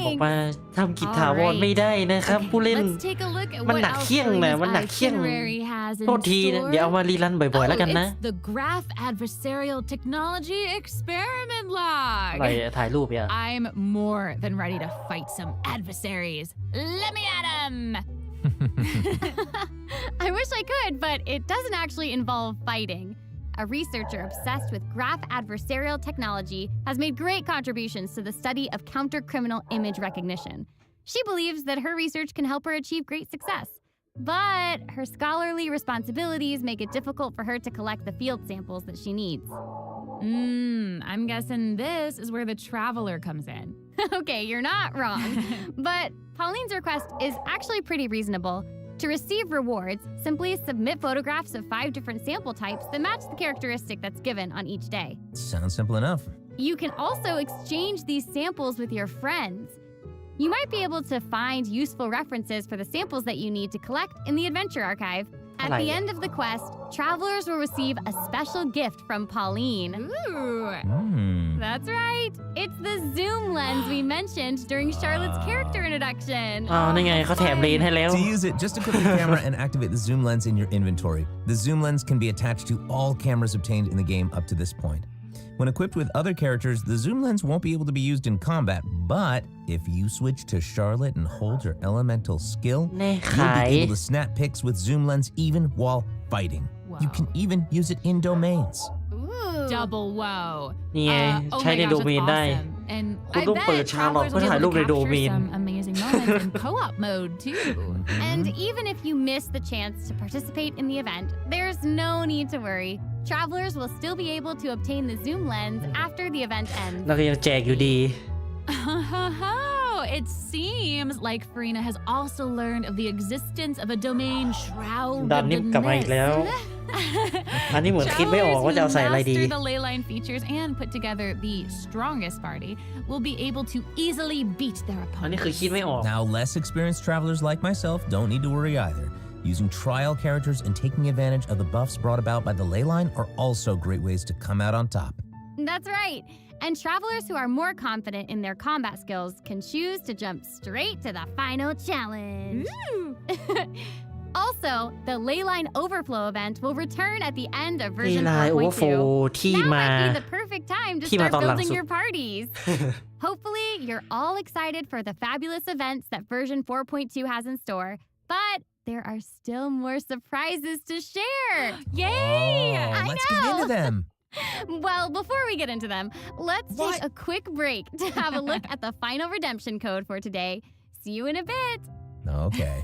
บอกมาทำกิจถาวรไม่ได้นะครับผู้เล่น Let's take a look at มัน what หนักเขี้ยงนะ มันหนักเขี้ยง itinerary has in โทษทีนะ store. เดี๋ยวเอามารีรันบ่อยๆแล้วกันนะ It's the Graph Adversarial Technology Experiment Log. อะไรถ่ายรูปอ่ะ I'm more than ready to fight some adversaries. Let me at 'em! I wish I could, but it doesn't actually involve fighting. A researcher obsessed with graph adversarial technology has made great contributions to the study of counter-criminal image recognition. She believes that her research can help her achieve great success. But her scholarly responsibilities make it difficult for her to collect the field samples that she needs. I'm guessing this is where the traveler comes in. Okay, you're not wrong. But Pauline's request is actually pretty reasonable. To receive rewards, simply submit photographs of 5 different sample types that match the characteristic that's given on each day. Sounds simple enough. You can also exchange these samples with your friends. You might be able to find useful references for the samples that you need to collect in the Adventure Archive. At the end of the quest, travelers will receive a special gift from Pauline. Ooh. That's right. It's the zoom lens we mentioned during Charlotte's character introduction. นี่ไงเขาแถมเลนส์ให้แล้ว To use it, just equip the camera and activate the zoom lens in your inventory. The zoom lens can be attached to all cameras obtained in the game up to this point. When equipped with other characters, the zoom lens won't be able to be used in combat, but if you switch to Charlotte and hold your elemental skill, you'll be able to snap pics with zoom lens even while fighting. You can even use it in domains. Double wow. นี่ไงใช้ในโดเมนได้ And คุณ I ต้องเปิด bet ชาร์ลอต travelers เพื่อ will be ถ่ายรู able ปใน to โดเม capture น some amazing moments in co-op mode too. And even if you miss the chance to participate in the event, there's no need to worry. Travelers will still be able to obtain the zoom lens after the event ends. แล้วก็ยังแจกอยู่ดี It seems like Farina has also learned of the existence of a domain shrouded ดันนี่ in กลับมาอีกแล้ว อันนี้เหมือนคิดไม่ออกว่าจะเอาใส่อะไรดี Travelers who master the ley line features and put together the strongest party will be able to easily beat their อันนี้ opponents. คือคิดไม่ออก Now, less experienced travelers like myself don't need to worry either. Using trial characters and taking advantage of the buffs brought about by the ley line are also great ways to come out on top. That's right. And travelers who are more confident in their combat skills can choose to jump straight to the final challenge. Also, the Leyline Overflow event will return at the end of version 4.2. Now might be the perfect time to start building your parties. Hopefully, you're all excited for the fabulous events that version 4.2 has in store, but there are still more surprises to share. Yay! Let's get into them. Well, before we get into them, let's take a quick break to have a look at the final redemption code for today. See you in a bit. Okay.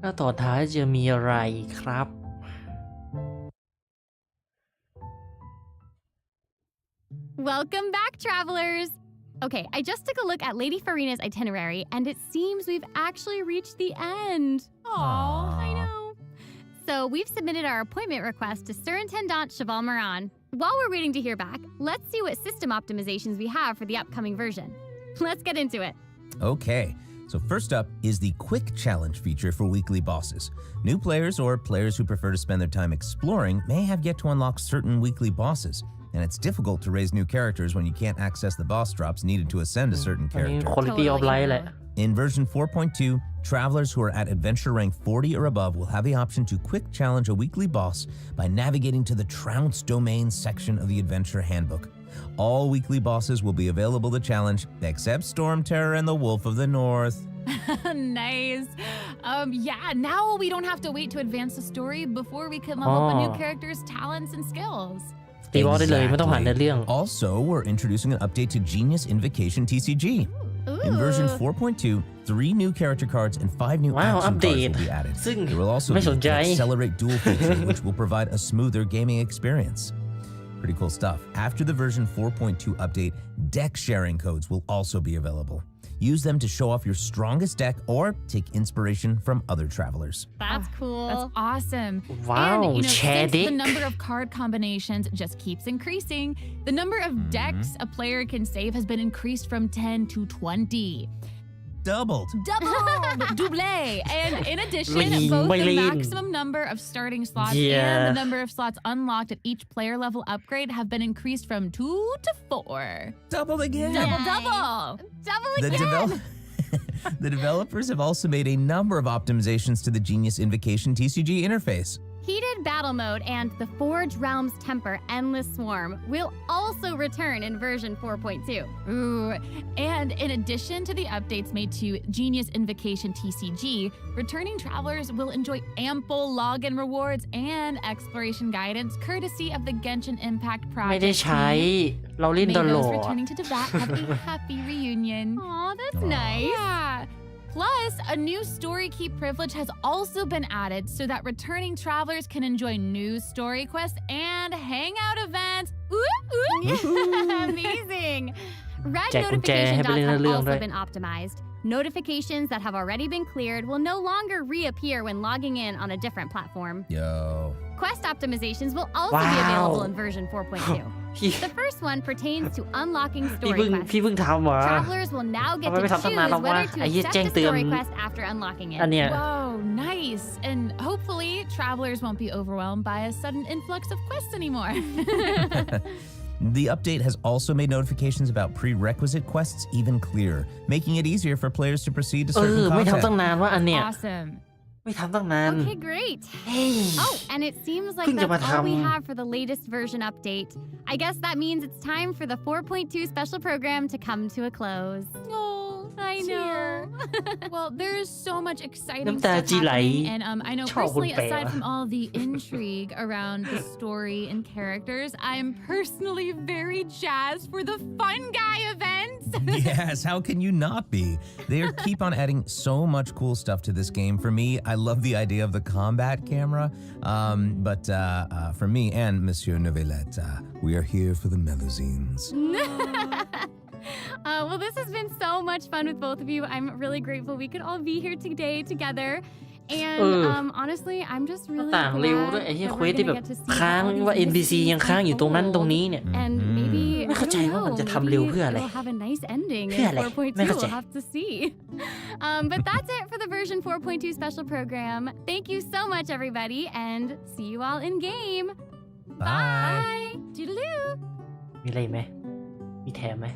แล้วต่อท้ายจะมีอะไรครับ Welcome back, travelers. Okay, I just took a look at Lady Farina's itinerary, and it seems we've actually reached the end. Aww, I know. So we've submitted our appointment request to Surintendant Cheval Moran. While we're waiting to hear back, let's see what system optimizations we have for the upcoming version. Let's get into it. Okay, so first up is the Quick Challenge feature for weekly bosses. New players or players who prefer to spend their time exploring may have yet to unlock certain weekly bosses, and it's difficult to raise new characters when you can't access the boss drops needed to ascend a certain character. Quality of life แหละ In version 4.2, travelers who are at adventure rank 40 or above will have the option to quick challenge a weekly boss by navigating to the Trounce Domain section of the Adventure Handbook. All weekly bosses will be available to challenge, except Storm Terror and the Wolf of the North. Nice. Yeah, now we don't have to wait to advance the story before we can level up a new character's talents and skills. ตีบอสได้เลยไม่ต้องผ่านเนื้อเรื่อง Also, we're introducing an update to Genius Invocation TCG. In version 4.2, 3 new character cards and 5 new action cards will be added. There will also be an Accelerate Duel feature, which will provide a smoother gaming experience. Pretty cool stuff. After the version 4.2 update, deck sharing codes will also be available. Use them to show off your strongest deck or take inspiration from other travelers. That's cool. That's awesome. Wow, and, share since deck. the number of card combinations just keeps increasing, the number of decks a player can save has been increased from 10 to 20. Doubled. Double. And in addition, both the maximum number of starting slots and the number of slots unlocked at each player level upgrade have been increased from 2 to 4. Doubled again. Double again. The developers have also made a number of optimizations to the Genius Invocation TCG interface. Heated Battle Mode and the Forge Realms Temper Endless Swarm will also return in version 4.2. Ooh, and in addition to the updates made to Genius Invocation TCG, returning travelers will enjoy ample login rewards and exploration guidance courtesy of the Genshin Impact project. ไม่ได้ใช้เราเล่นตลอด May those returning to Devat have a happy reunion. Aw, that's nice. Yeah. Plus, a new story key privilege has also been added so that returning travelers can enjoy new story quests and hangout events. Ooh. Amazing! Red notification dots have also been optimized. Notifications that have already been cleared will no longer reappear when logging in on a different platform. Yo. Quest optimizations will also be available in version 4.2. The first one pertains to unlocking story quests. พี่เพิ่งทำเหรอ Travelers will now get to choose whether to accept the story quest after unlocking it. อันเนี้ย Whoa, nice. And hopefully, travelers won't be overwhelmed by a sudden influx of quests anymore. The update has also made notifications about prerequisite quests even clearer, making it easier for players to proceed to certain ไม่ทำตั้ง content. นานว่าอันเนี้ย Awesome. ไม่ทำตั้งนาน Okay, great. Oh, and it seems like เพิ่งจะมา that's all we ทำ have for the latest version update. I guess that means it's time for the 4.2 special program to come to a close. Oh, I know. Well, there's so much exciting น้ำตา stuff จีไหล happening, and I know ชอบคน personally, แปล aside from all the intrigue around the story and characters, I'm personally very jazzed for the Fun Guy events. Yes, how can you not be? They keep on adding so much cool stuff to this game. For me, I love the idea of the combat camera, but for me and Monsieur Novelette, we are here for the melusines. Well, this has been so much fun with both of you. I'm really grateful we could all be here today together. And honestly, I'm just really ต่างเร็วด้วย glad ไอ้เหี้ย that เคว we're สที่แบ gonna บ get to see ค้าง all these ว่า NPC missing ยังค้างอยู่ตรงนั้นตรงนี้เนี่ย and maybe ไม่เข้าใจว่ามันจะทำเร็วเพื่ออะไร we'll have a nice ending เพื่ออะไร in ไม่เข้า 4.2. ใจ We'll have to see. But that's it for the version 4.2 special program. Thank you so much, everybody, and see you all in game. Bye. Toodaloo. มีอะไรไหมมีแถมไหม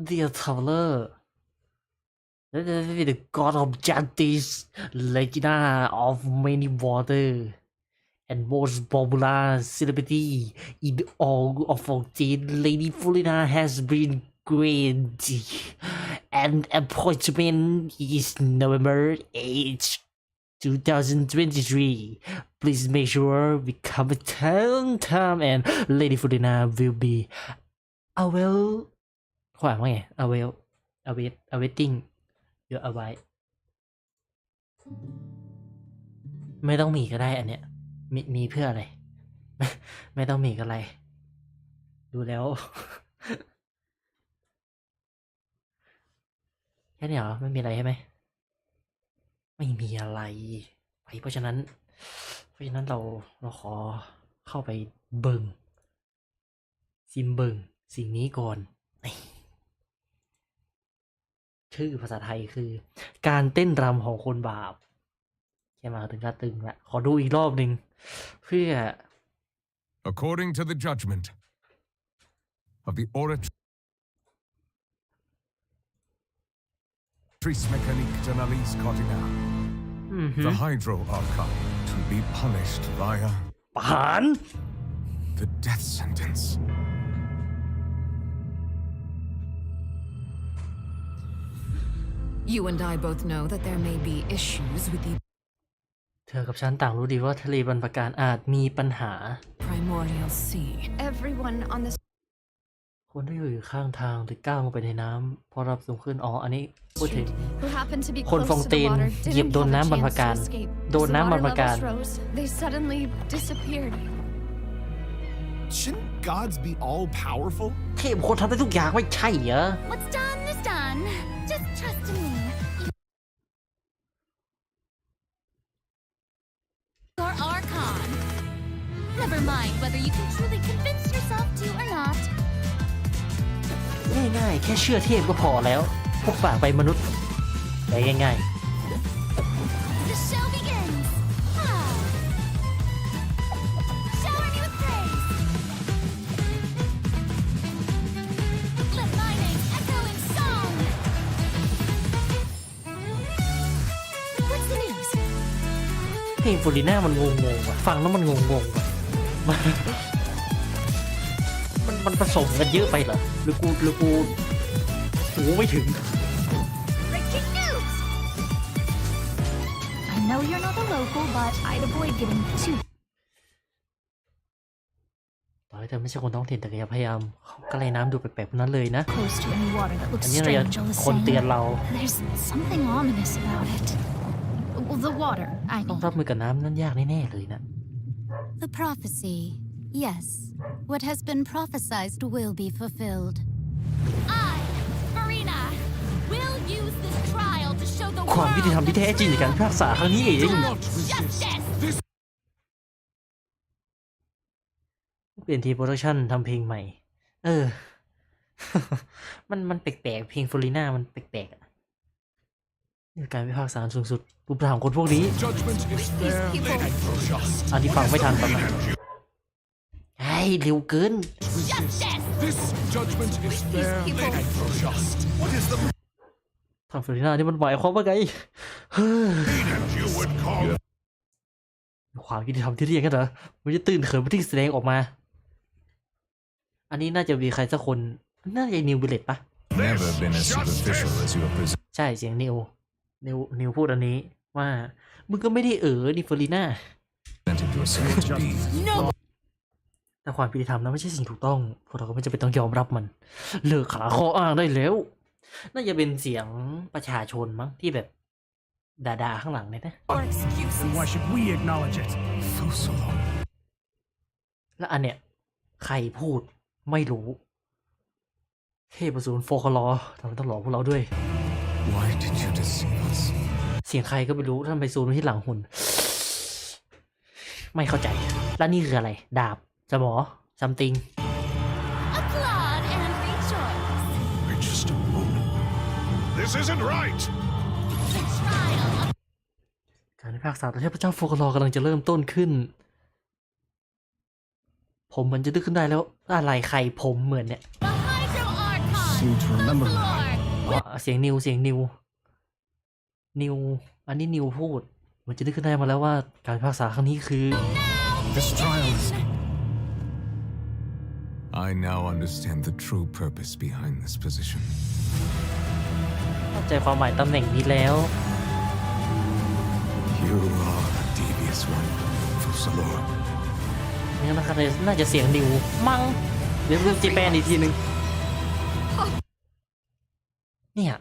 The Traveler the God of Justice Legend of many water and most popular celebrity in all of Fourteen Lady Fulina has been granted an appointment is November 8th 2023. Please make sure we come on time and Lady Fulina will be available ขวางว่าไง awaiting เยอะเอาไว้ไม่ต้องมีก็ได้อันเนี้ยมีเพื่ออะไร ไม่ต้องมีก็อะไรดูแล้ว แค่นี้เหรอไม่มีอะไรใช่ไหมไม่มีอะไรไปเพราะฉะนั้นเราขอเข้าไปเบิ่งซิมเบิ่งสิ่งนี้ก่อนชื่อภาษาไทยคือการเต้นรำของคนบาปแค่มาถึงก็ตึงละขอดูอีกรอบหนึ่งเพื่อ According to the judgment of the Oratrice Mécanique de l'Analyse Cardinal, the Hydro Archon to be punished via ประหาร the death sentence. You and I both know that there may be issues with the เธอกับฉันต่างรู้ดีว่าทะเลบรรพการอาจมีปัญหา primordial sea. Everyone on this คนที่อยู่ข้างทางถึงก้าวลงไปในน้ำพอรับสูงขึ้นอันนี้พูดถึง who happened to be คน close ฟอง to เต the น water เหยียบ didn't โดน have a น้ำบรรพ chance การ to escape. โดน As the น้ำบร water รพการ levels rose, they suddenly disappeared. Shouldn't gods be all powerful? เทพคนทำได้ทุกอย่างไม่ใช่เหรอ What's done is done. Just trust in me. Your Archon. Never mind whether you can truly convince yourself to or not. ง่ายๆแค่เชื่อเทพก็พอแล้วพวกปากไปมนุษย์ได้ง่าย The show begins. Shower me with praise. Let my name echo in song. What's the news? ๆเพลงฟูลิน่ามันงงๆว่ะฟังแล้วมันงงๆว่ะมันผสมกันเยอะไปเหรอหรือกูหูไม่ถึง Breaking news. I know you're not a local, but I'd avoid getting too ต่อให้เธอไม่ใช่คนท้องถิ่นแต่ก็อย่าพยายามก็เลยน้ำดูแปลกๆนั้นเลยนะ close to any water that อั looks นนี้เราจะ strange all the คนเตือน same. เรา There's something ominous about it. Well, the water, I ต้อง mean. รับมือกับน้ำนั้นยากแน่ๆเลยนะ The prophecy. Yes. What has been prophesied will be fulfilled. I, Farina, will ความยุติธรรมที่แท้จริงในการพิพากษาครั้งนี้เองเปลี่ยนทีมโปรดักชั่นทำเพลงใหม่มันแปลกๆเพลงฟลอรีนามันแปลกๆนี่การพิพากษาสูงสุดผู้ประหารคนพวกนี้อันนี้ฟังไม่ทันตอนนั้นเฮ้ยเร็วเกินทำฟลอรีนานี่มันหมายความว่าไงความยุติธรรมที่เรียกกันเหรอมันจะตื่นเขินไปที่แสดงออกมาอันนี้น่าจะมีใครสักคนน่าจะนิวบิเลตปะใช่เสียงนิวพูดอันนี้ว่ามึงก็ไม่ได้ดิฟอรีน่าแต่ความยุติธรรมนั้นไม่ใช่สิ่งถูกต้องพวกเราก็ไม่จำเป็นต้องยอมรับมันเลิกหาข้ออ้างได้แล้วน่าจะเป็นเสียงประชาชนมั้งที่แบบด่าข้างหลังเนี่ยนะ Why should we acknowledge it? แล้วอันเนี้ยใครพูดไม่รู้เทพศูนย์โฟคลอทำไมต้องหลอกพวกเราด้วย Why did you deceive us? เสียงใครก็ไม่รู้ทำไมซูมที่หลังหุ่นไม่เข้าใจแล้วนี่คืออะไรดาบสมอซัมติง Applaud and rejoice. We're just a moment. This isn't right. The trial of การพิพากษาต่อเทพเจ้าโฟคลอกำลังจะเริ่มต้นขึ้นผมมันจะดึกขึ้นได้แล้วอะไรใครผมเหมือนเนี่ย the Hydro Archon. Seem to remember that. Lord, เสียงนิวอันนี้นิวพูดมันจะนึกขึ้นได้มาแล้วว่าการพิพากษาครั้งนี้คือ This trial is... I now understand the true purpose behind this position. เข้าใจความหมายตำแหน่งนี้แล้ว You are a devious one, Fusalor. นี่นะครับน่าจะเสียงนิวมั้งเดี๋ยวรูปจีแปนอีกทีนึงเนี่ย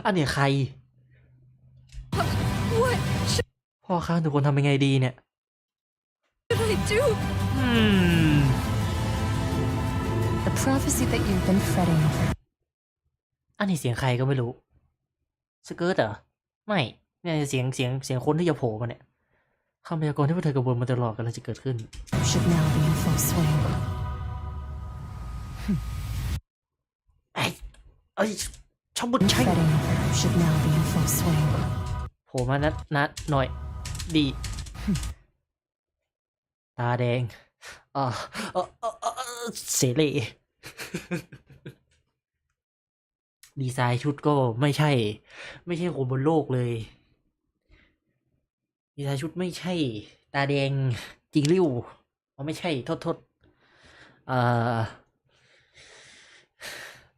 อันเนี้ยใครพ่อข้าทุกคนทำยังไงดีเนี่ย What did I do? The prophecy that you've been fretting over. อันนี้เสียงใครก็ไม่รู้สเกิร์ตเหรอไม่เนี่ยเสียงคนที่จะโผล่มาเนี่ยคำพยากรณ์ที่พวกเธอกระบวนมาตลอดกำลังจะเกิดขึ้น Should now be in full swing. เอ้ยชอบบุญชัย Fretting over should now be in full swing. โผล่มานัดหน่อยดีตาแดงเสรี ดีไซน์ชุดก็ไม่ใช่คนบนโลกเลยดีไซน์ชุดไม่ใช่ตาแดงจริงริ้วไม่ใช่โทษ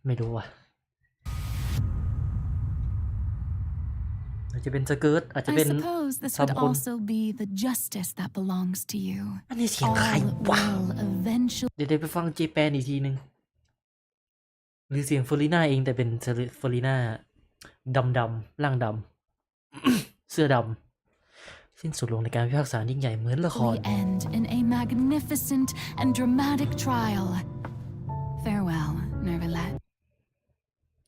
ไม่รู้อ่ะอาจจะเป็นสเกิร์ตอาจจะเป็น I suppose this would also be the justice that belongs to you. อันนี้เสียงใครวะ All will eventually เดี๋ยวไปฟังเจแปนอีกทีนึงหรือเสียงฟลอรีนาเองแต่เป็นฟลอรีนาดำร่างดำ เสื้อดำสิ้นสุดลงในการพิพากษายิ่งใหญ่เหมือนละคร end in a magnificent and dramatic trial. Farewell, Nervalet.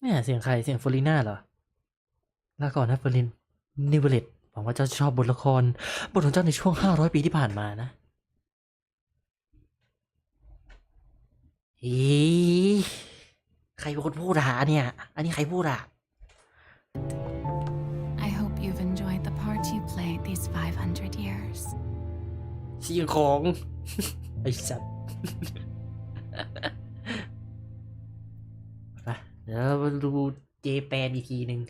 เนี่ยเสียงใครเสียงฟลอรีนาเหรอลาก่อนนะเฟอร์ลินนิเวเลตหวังว่าเจ้าจะชอบบทละครบทของเจ้าในช่วง500 ปีที่ผ่านมานะใครเป็นคนพูดหาเนี่ยอันนี้ใครพูดอ่ะ I hope you've enjoyed the part you played these 500 years. เสียงของ ไอ้สัตว์ ไปเดี๋ยวเราดูเจแปนอีกทีหนึ่ง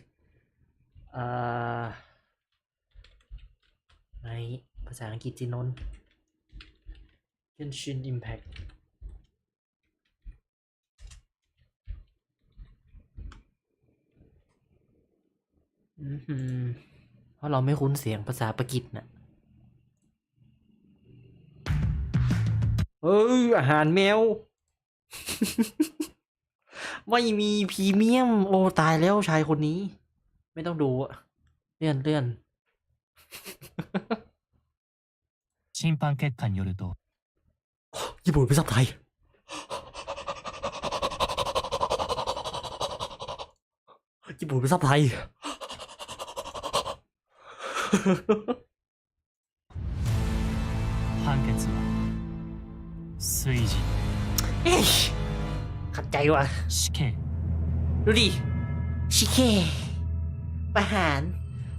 ในภาษาอังกฤษจีนน Genshin Impact เพราะเราไม่คุ้นเสียงภาษาปากีสนะอาหารแมว ไม่มีพรีเมียมโอ้ตายแล้วชายคนนี้ไม่ต้องดูอะเลื่อน審判結果によるとญี่ปุ่นเป็นซับไทยญี่ปุ่นเป็นซับไทย判決は水人เอ้ยขัดใจว่ะ 死刑 ดูดิชิเคประหาร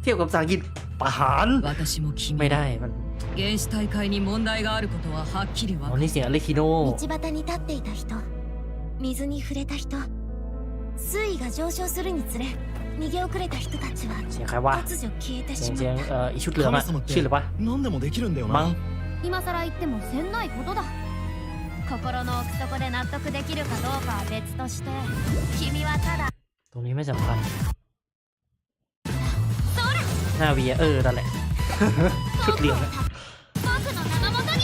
เทียบกับภาษาอังกฤษประหารไม่ได้มัน原始大会に問題があることははっきり分かる。อันนี้เสียงอเลคิโน道端に立っていた人、水に触れた人、水位が上昇するにつれ逃げ遅れた人たちはเสียงใครวะ突如消えてしเสียงまった。อีชุดเหลืองอะชื่ออะไรวะ何でもできるんだよมั้งな。今更言ってもせんないことだ。心の奥底で納得できるかどうかは別として君はただตรงนี้ไม่สำคัญหน้าวีนั่นแหละ ชุดเหลืองอะ僕の名のもとに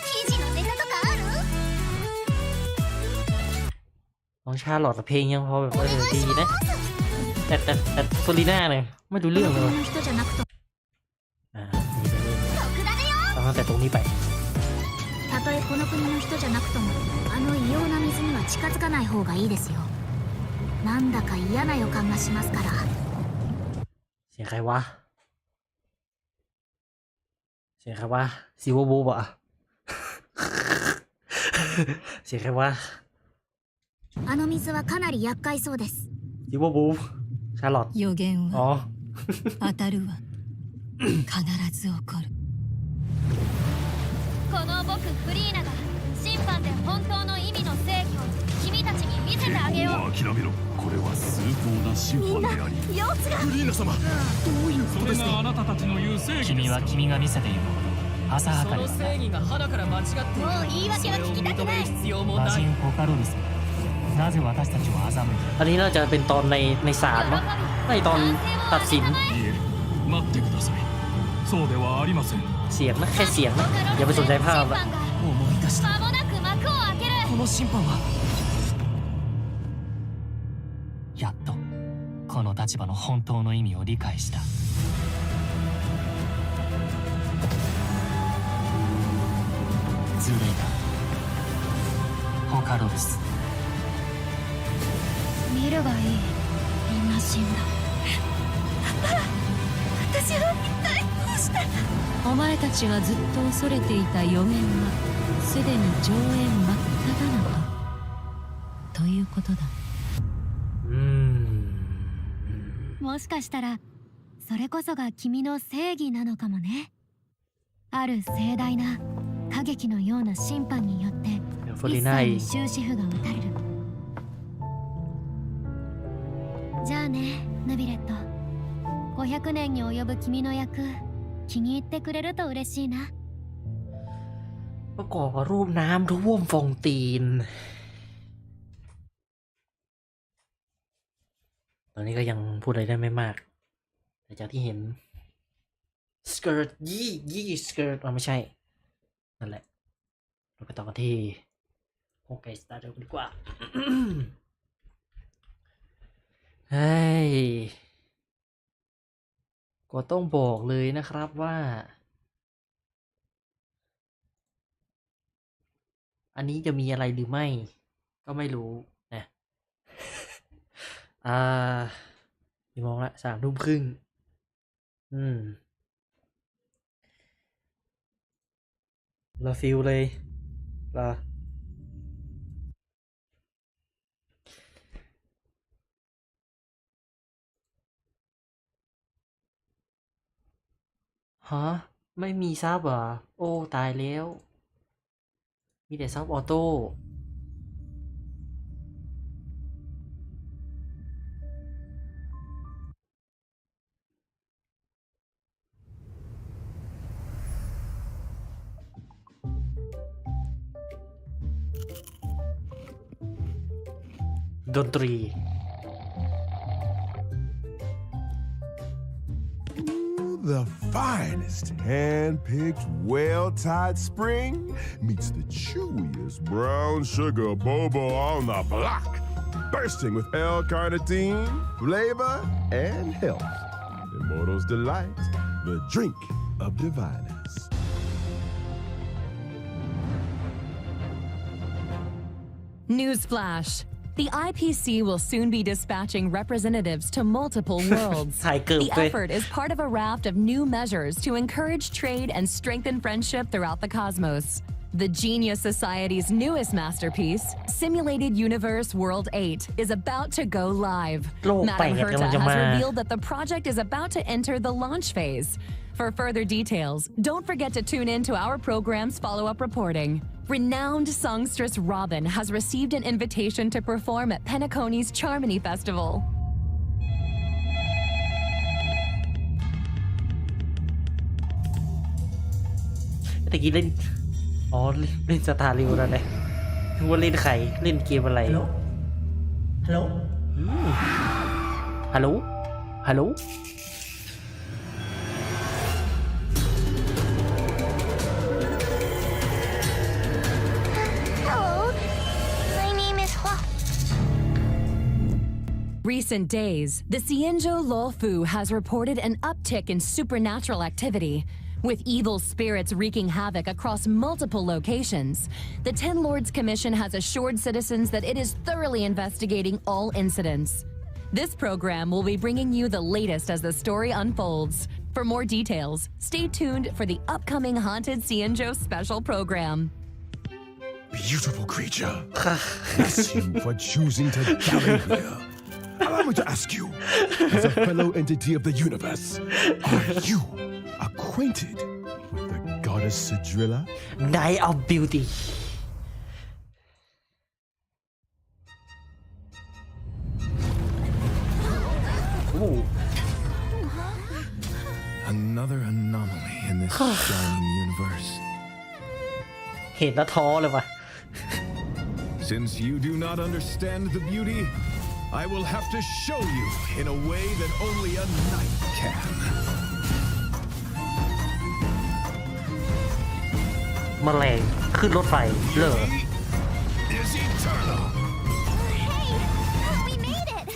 記事のネタとかある？น้องชาลอดเพลงยังพอแบบดีนะแต่โซลีน่าเนี่ยไม่รู้เรื่องเลยตั้งแต่ตรงนี้ไปたとえこの国の人じゃなくともあの異様な水には近づかない方がいいですよ。なんだか嫌な予感がしますから。เสียงใครวะเสียงใครวะซิวโบวะเสียงใครวะあの水はかなり厄介そうです。ซิวโบชาลอต予言อ๋อは当たるわ。必ず起こる。この僕フリーナが審判で本当の意味の正義を君たちに見せてあげよう。諦めろ。これは崇高な審判であり。様子が。フリーナ様、どういうことですか。それがあなたたちの言う正義です。君は君が見せている浅はかにその正義が花から間違っている。もう言い訳は聞きたくない。必要もない。魔人ホカロルスなぜ私たちを欺いた。อันนี้น่าจะเป็นตอนในศาลมั้งในตอนตัดสินいえ、待ってください。そうではありません。เสียงนะแค่เสียงนะอย่าไปสนใจภาพอะ思い出した。間もなく幕を開ける。この審判はやっとこの立場の本当の意味を理解した。ズレがホカロルス。見るがいい。みんな死んだ。私は一体どうした？お前たちがずっと恐れていた予言はすでに上演真っ只中ということだ。もしかしたらそれこそが君の正義なのかもね。ある盛大な歌劇のような審判によって一切に終止符が打たれる。じゃあね、ヌビレット。500年に及ぶ君の役気に入ってくれると嬉しいな。ประกอบรูปน้ำท่วมฟองตีนตอนนี้ก็ยังพูดอะไรได้ไม่มากแต่จากที่เห็นสเกิร์ตยี่สเกิร์ตไม่ใช่นั่นแหละเราไปต่อกันที่โฮไกสตาร์เรลดีกว่า เฮ้ยก็ต้องบอกเลยนะครับว่าอันนี้จะมีอะไรหรือไม่ก็ไม่รู้นะกี่โมงละ3 ทุ่มครึ่งเราฟิลเลยล่ะฮะไม่มีซับเหรอโอ้ตายแล้วมีแต่ซับออโต้ดนตรี The finest hand-picked, well-tied spring meets the chewiest brown sugar boba on the block, bursting with L-carnitine, flavor, and health. Immortal's Delight, the drink of diviners. Newsflash. The IPC will soon be dispatching representatives to multiple worlds. The effort is part of a raft of new measures to encourage trade and strengthen friendship throughout the cosmos. The Genius Society's newest masterpiece, Simulated Universe World 8, is about to go live. Madam Herta has revealed that the project is about to enter the launch phase. For further details, don't forget to tune in to our program's follow-up reporting. Renowned songstress Robin has received an invitation to perform at Penacony's Charmony Festival. ตะกี้เล่นเล่นสตาร์ริวแล้วเลยว่าเล่นใครเล่นเกมอะไรฮัลโหลฮัลโหลฮัลโหล Recent days, the Xianzhou Luofu has reported an uptick in supernatural activity. With evil spirits wreaking havoc across multiple locations, the Ten Lords Commission has assured citizens that it is thoroughly investigating all incidents. This program will be bringing you the latest as the story unfolds. For more details, stay tuned for the upcoming Haunted Xianzhou special program. Beautiful creature. Bless you for choosing to gather here. Allow me to ask you, as a fellow entity of the universe, are you acquainted with the goddess Sidrilla? Night of Beauty. Ooh. Another anomaly in this shining universe. เห็นแล้วท้อเลยว่ะ Since you do not understand the beauty, I will have to show you in a way that only a knight can. แมลงขึ้นรถไฟเหรอ Is eternal. Hey, we made it.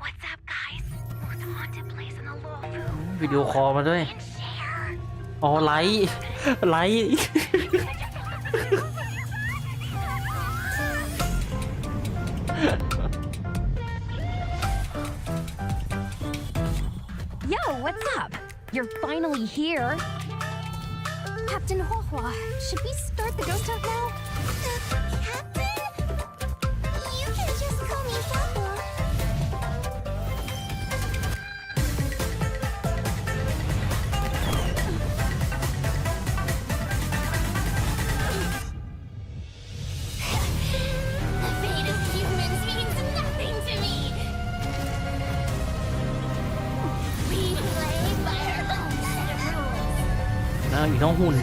What's up, guys? Most haunted place in the Luofu. วิดีโอคอลมาด้วยอ๋อไลท์ไลท์ Yo, what's up? You're finally here. Captain Huohua, should we start the ghost hunt now? Captain? You can just call me Huohua. The fate of humans means nothing to me. We play by our own set of rules. อ้าวอยู่ท้องหุ่น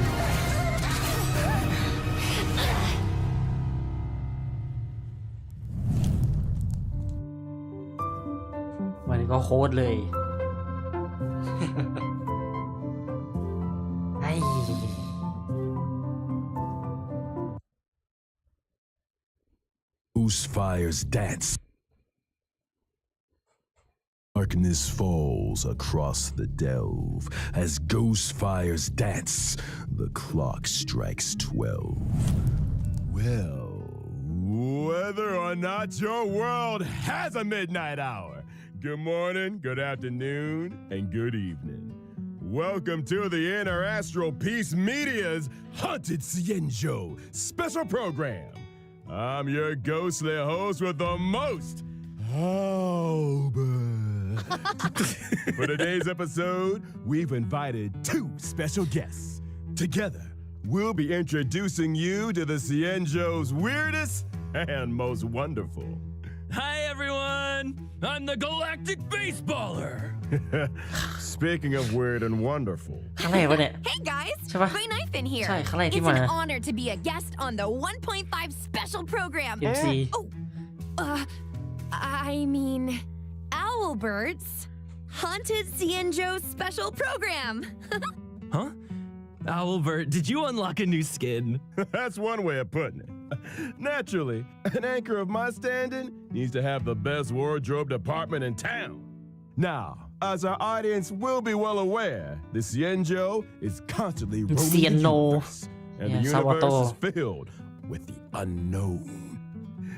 วันนี้ก็โค้ดเลย ไอ้ Whose fires dance. Darkness falls across the delve. As ghost fires dance, the clock strikes 12. Well, whether or not your world has a midnight hour, good morning, good afternoon, and good evening. Welcome to the Interastral Peace Media's Haunted Xianzhou special program. I'm your ghostly host with the most, Albert. For today's episode, we've invited two special guests. Together, we'll be introducing you to the Xianzhou's weirdest and most wonderful. Hi, everyone! I'm the Galactic Baseballer! Speaking of weird and wonderful. อะไรวะเนี่ย Hey guys, ใช่ปะ Ray Knife in here. ใช่ครั้งแรกที่ It's มา an honor to be a guest on the 1.5 special program. MC I mean, Owlbert's Haunted Xianzhou special program. Huh? Owlbert, did you unlock a new skin? That's one way of putting it. Naturally, an anchor of my standing needs to have the best wardrobe department in town. Now, as our audience will be well aware, the Xianzhou is constantly roaming the universe, and the universe is filled with the unknown.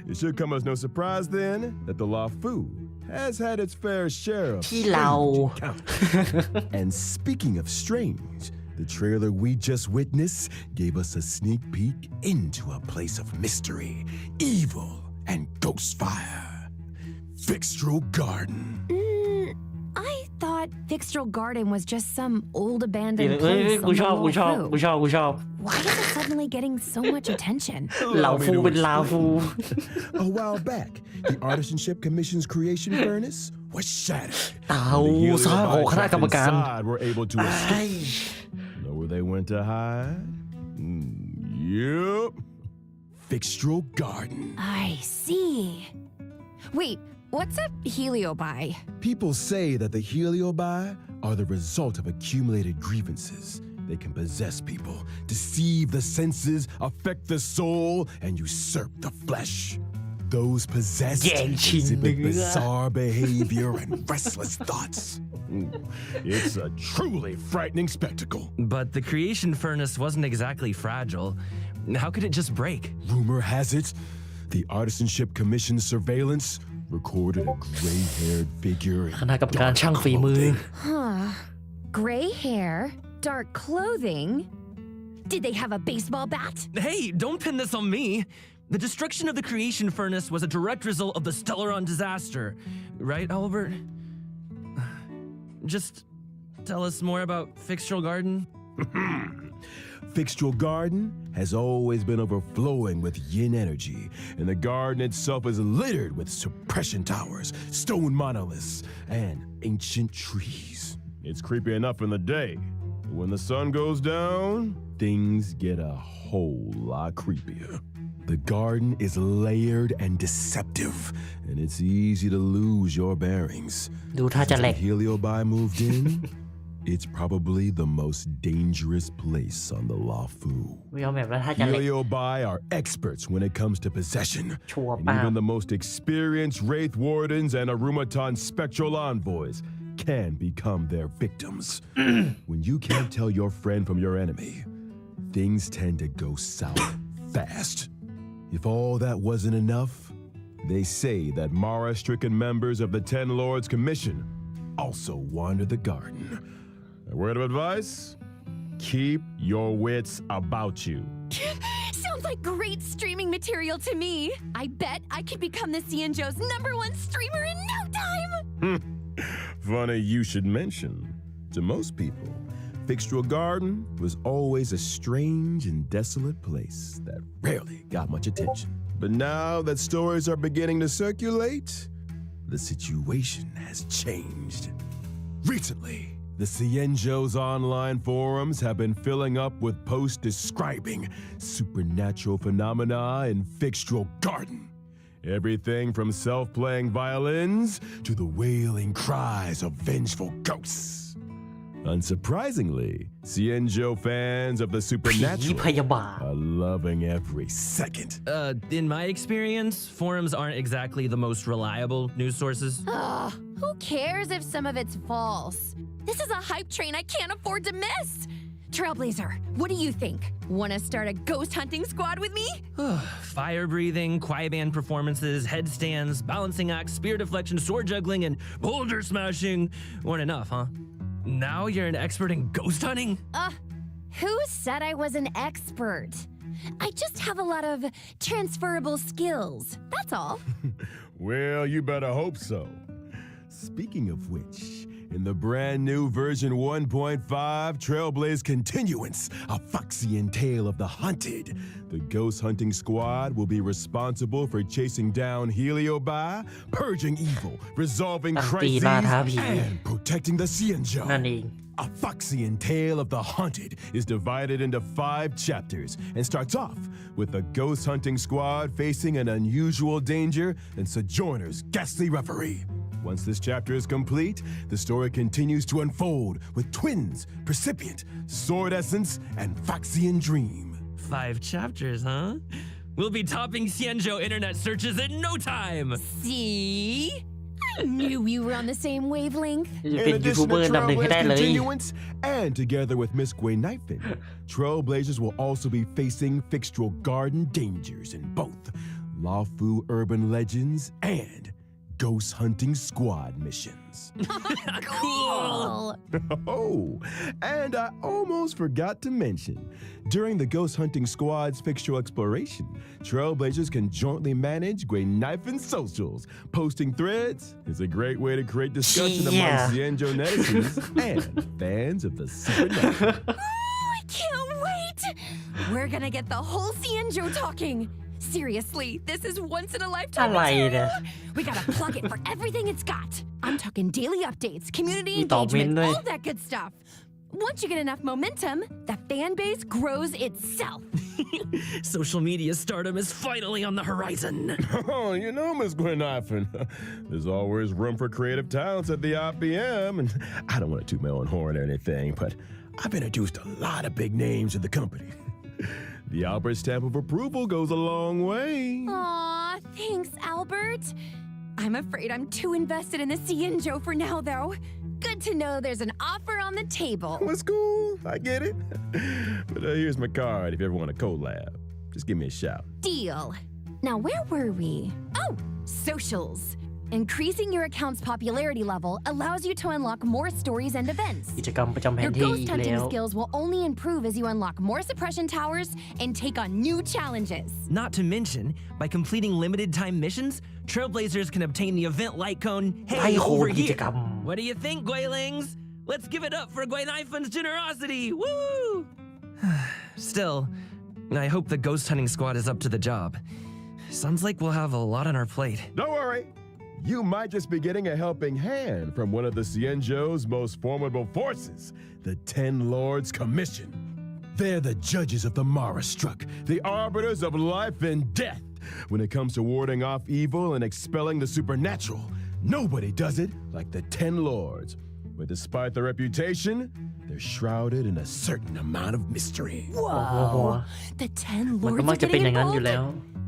It should come as no surprise then that the Lafu has had its fair share of strange encounters. And speaking of strange, the trailer we just witnessed gave us a sneak peek into a place of mystery, evil, and ghost fire. Fixtral Garden. I thought Fixtral Garden was just some old abandoned place on the Lafu. Why is it suddenly getting so much attention? A while back, the Artisanship Commission's creation furnace was shattered. The Helio inside were able to escape. Know where they went to hide? Yep. Fixtral Garden. I see. Wait, what's a heliobi? People say that the heliobi are the result of accumulated grievances. They can possess people, deceive the senses, affect the soul, and usurp the flesh. Those possessed exhibit bizarre behavior and restless thoughts. It's a truly frightening spectacle. But the creation furnace wasn't exactly fragile. How could it just break? Rumor has it, the Artisanship Commission's surveillance recorded a gray-haired figure in dark clothing. Huh. Gray hair, dark clothing. Did they have a baseball bat? Hey, don't pin this on me. The destruction of the creation furnace was a direct result of the Stellaron disaster. Right, Albert? Just tell us more about Fixtral Garden. Fixtral Garden has always been overflowing with yin energy, and the garden itself is littered with suppression towers, stone monoliths, and ancient trees. It's creepy enough in the day, but when the sun goes down, things get a whole lot creepier. The garden is layered and deceptive, and it's easy to lose your bearings. Since the heliobi moved in, it's probably the most dangerous place on the Lafu. Heliobi are experts when it comes to possession. And even the most experienced Wraith Wardens and Arumatan Spectral Envoys can become their victims. When you can't tell your friend from your enemy, things tend to go south fast. If all that wasn't enough, they say that Mara-stricken members of the Ten Lords Commission also wander the garden. A word of advice? Keep your wits about you. Sounds like great streaming material to me. I bet I could become the Cienjo's #1 streamer in no time. Funny you should mention. To most people, Fixtral Garden was always a strange and desolate place that rarely got much attention. But now that stories are beginning to circulate, the situation has changed. Recently, the Cienjo's online forums have been filling up with posts describing supernatural phenomena in Fixtral Garden. Everything from self-playing violins to the wailing cries of vengeful ghosts. Unsurprisingly, Cienjo fans of the supernatural are loving every second. In my experience, forums aren't exactly the most reliable news sources. Who cares if some of it's false? This is a hype train I can't afford to miss. Trailblazer, what do you think? Want to start a ghost hunting squad with me? Fire breathing, quiet band performances, headstands, balancing acts, spear deflection, sword juggling, and boulder smashing weren't enough, huh? Now you're an expert in ghost hunting? Who said I was an expert? I just have a lot of transferable skills, that's all. Well, you better hope so. Speaking of which, in the brand new version 1.5 Trailblaze Continuance, a Foxian Tale of the Hunted, the ghost hunting squad will be responsible for chasing down Heliobi, purging evil, resolving crises, and protecting the Cienjo. A Foxian Tale of the Hunted is divided into 5 chapters and starts off with the ghost hunting squad facing an unusual danger and Sojourner's ghastly reverie. Once this chapter is complete, the story continues to unfold with twins, Precipient, Sword Essence, and Foxian Dream. 5 chapters, huh? We'll be topping Cienjo internet searches in no time! See? I knew we were on the same wavelength. In addition to Trailblaze Continuance, and together with Miss Gwei Knifin, Trailblazers will also be facing Fixtral Garden dangers in both lawful urban legends, and ghost hunting squad missions. Cool! Oh, and I almost forgot to mention, during the ghost hunting squad's fictional exploration, Trailblazers can jointly manage Knife socials. Posting threads is a great way to create discussion amongst Xianzhou netizens and fans of the supernatural. I can't wait! We're gonna get the whole Xianzhou talking. Seriously, this is once in a lifetime material. We gotta plug it for everything it's got. I'm talking daily updates, community engagement, all that good stuff. Once you get enough momentum, the fan base grows itself. Social media stardom is finally on the horizon. Oh, you know, Miss Knife, there's always room for creative talents at the IPM, and I don't want to toot my own horn or anything, but I've introduced a lot of big names to the company. The Albert stamp of approval goes a long way. Aw, thanks, Albert. I'm afraid I'm too invested in the Xianzhou for now, though. Good to know there's an offer on the table. Well, it's cool. I get it. But here's my card if you ever want a collab. Just give me a shout. Deal. Now, where were we? Oh, socials. Increasing your account's popularity level allows you to unlock more stories and events. กิจกรรมประจำแผ Your นที่ ghost แล้ hunting ว skills will only improve as you unlock more suppression towers and take on new challenges. Not to mention, by completing limited time missions, Trailblazers can obtain the event light cone, hey, over here. What do you think, Guilings? Let's give it up for Guinaifan's generosity! Woo! Still, I hope the ghost hunting squad is up to the job. Sounds like we'll have a lot on our plate. Don't worry. You might just be getting a helping hand from one of the Xianzhou's most formidable forces, the Ten Lords Commission. They're the judges of the Mara Struck, the arbiters of life and death. When it comes to warding off evil and expelling the supernatural, nobody does it like the Ten Lords. But despite their reputation, they're shrouded in a certain amount of mystery. Whoa! The Ten Lords are getting involved.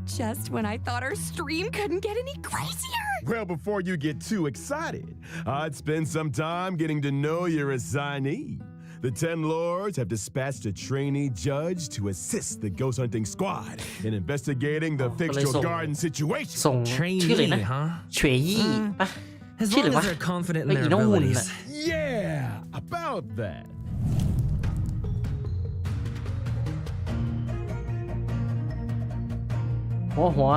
Just when I thought our stream couldn't get any crazier. Well, before you get too excited, I'd spend some time getting to know your assignee. The Ten Lords have dispatched a trainee judge to assist the ghost hunting squad in investigating the fictional garden situation. Trainee, huh? เฉยยี่ปะ As ชื่อ long อะไรวะ as they're confident in ไอ้ their อีโน่น abilities. น่ะ Yeah, about that. หัว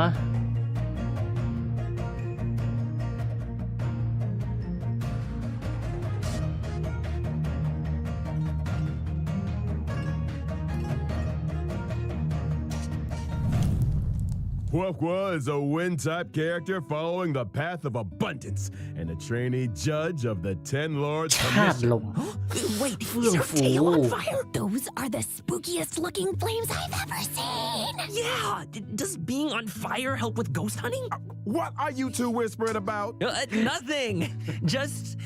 Huahua is a wind-type character following the path of abundance and a trainee judge of the Ten Lords ธาตุลม Wait, is your tail on fire? Those are the spookiest looking flames I've ever seen. Yeah, does being on fire help with ghost hunting? What are you two whispering about? Nothing. Just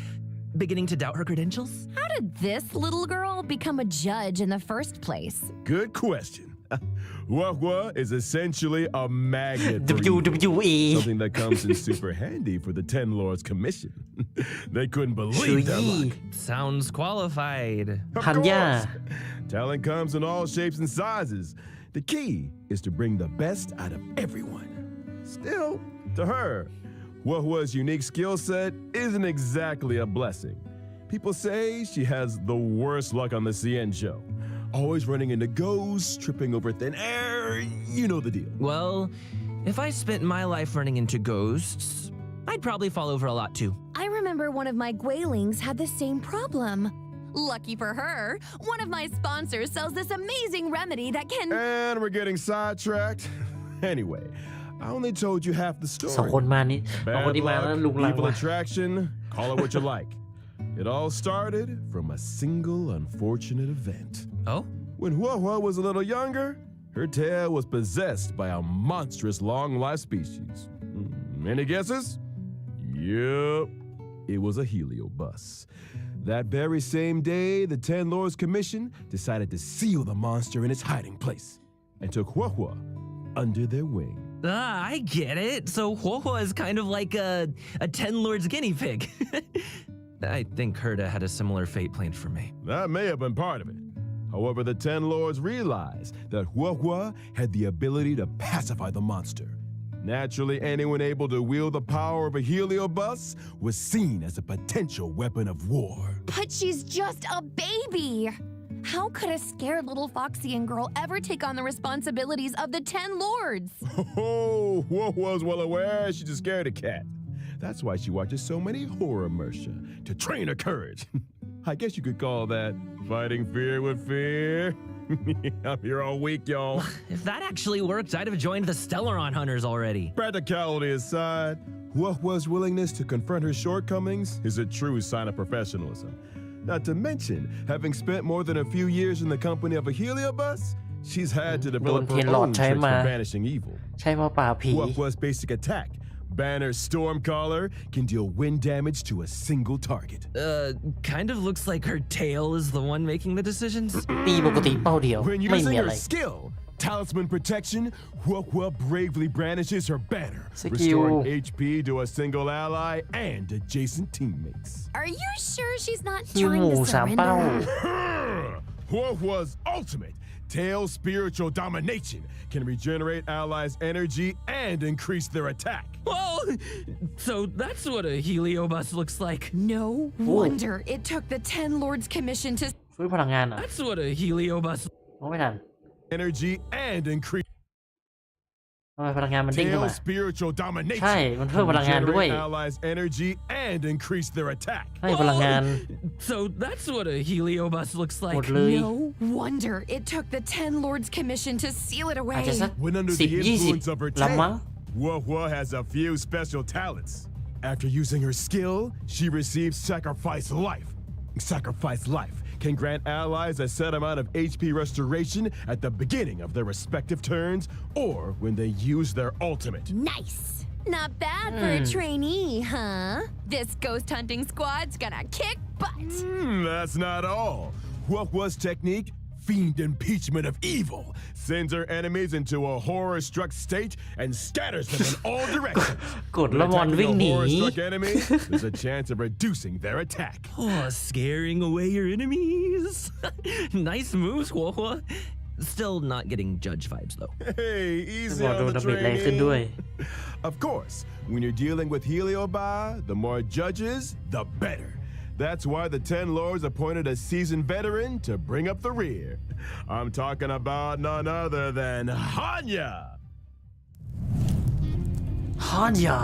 beginning to doubt her credentials. How did this little girl become a judge in the first place? Good question. Huahua is essentially a magnet for WWE. Something that comes in super handy for the Ten Lords Commission. They couldn't believe their luck. Sounds qualified. Of course. Talent comes in all shapes and sizes. The key is to bring the best out of everyone. Still, to her, Huahua's unique skill set isn't exactly a blessing. People say she has the worst luck on the Xianzhou. Always running into ghosts, tripping over thin air, you know the deal. Well, if I spent my life running into ghosts, I'd probably fall over a lot too. I remember one of my Guilings had the same problem. Lucky for her, one of my sponsors sells this amazing remedy that can... And we're getting sidetracked. Anyway, I only told you half the story. สองคนมานี่สองคนที่มาแล้วลุงลัง evil ว่ะ attraction, call it what you like. It all started from a single unfortunate event. Oh? When Huahua was a little younger, her tail was possessed by a monstrous long-life species. Any guesses? Yep, it was a heliobus. That very same day, the Ten Lords Commission decided to seal the monster in its hiding place and took Huahua under their wing. I get it. So Huahua is kind of like a Ten Lords guinea pig. I think Herda had a similar fate planned for me. That may have been part of it. However, the Ten Lords realized that Huahua had the ability to pacify the monster. Naturally, anyone able to wield the power of a heliobus was seen as a potential weapon of war. But she's just a baby! How could a scared little Foxian girl ever take on the responsibilities of the 10 lords? Oh, was well aware she's a scaredy cat. That's why she watches so many horror mercia to train her courage. I guess you could call that fighting fear with fear. I'm here all week, y'all. If that actually worked, I'd have joined the Stellaron Hunters already. Practicality aside, Huahua's willingness to confront her shortcomings is a true sign of professionalism. Not to mention, having spent more than a few years in the company of a heliobus, she's had to develop her own tricks for banishing evil. Huahua's basic attack, Banner's Stormcaller, can deal wind damage to a single target. Kind of looks like her tail is the one making the decisions. When using her skill, Talisman Protection, Huahua bravely brandishes her banner, restoring HP to a single ally and adjacent teammates. Are you sure she's not trying to surrender? Huahua's ultimate, Tail Spiritual Domination, can regenerate allies' energy and increase their attack. Whoa! So that's what a heliobus looks like. No wonder it took the 10 Lords Commission to... That's what a heliobus... Energy and increase... Tail Spiritual Domination ใช่มันเพิ่มพลังงานด้วย allies' energy and increase their attack. ให้พลังงาน So that's what a heliobus looks like. หมดเลย No wonder it took the 10 Lords Commission to seal it away. อาจจะสัก When under 10 the influence of her 20 ละมั้ง tail, Huahua has a few special talents. After using her skill, she receives Sacrifice Life. Sacrifice Life can grant allies a set amount of HP restoration at the beginning of their respective turns or when they use their ultimate. Nice! Not bad for a trainee, huh? This ghost hunting squad's gonna kick butt! That's not all. Huahua's technique, Fiend Impeachment of Evil, sends her enemies into a horror-struck state and scatters them in all directions. กดละมอนวิ่งหนี Horror-struck enemy, there's a chance of reducing their attack. Oh, scaring away your enemies. Nice moves, Huahua. Still not getting judge vibes, though. Hey, easy on the trainee. Of course, when you're dealing with Helioba, the more judges, the better. That's why the 10 Lords appointed a seasoned veteran to bring up the rear. I'm talking about none other than Hanya! Hanya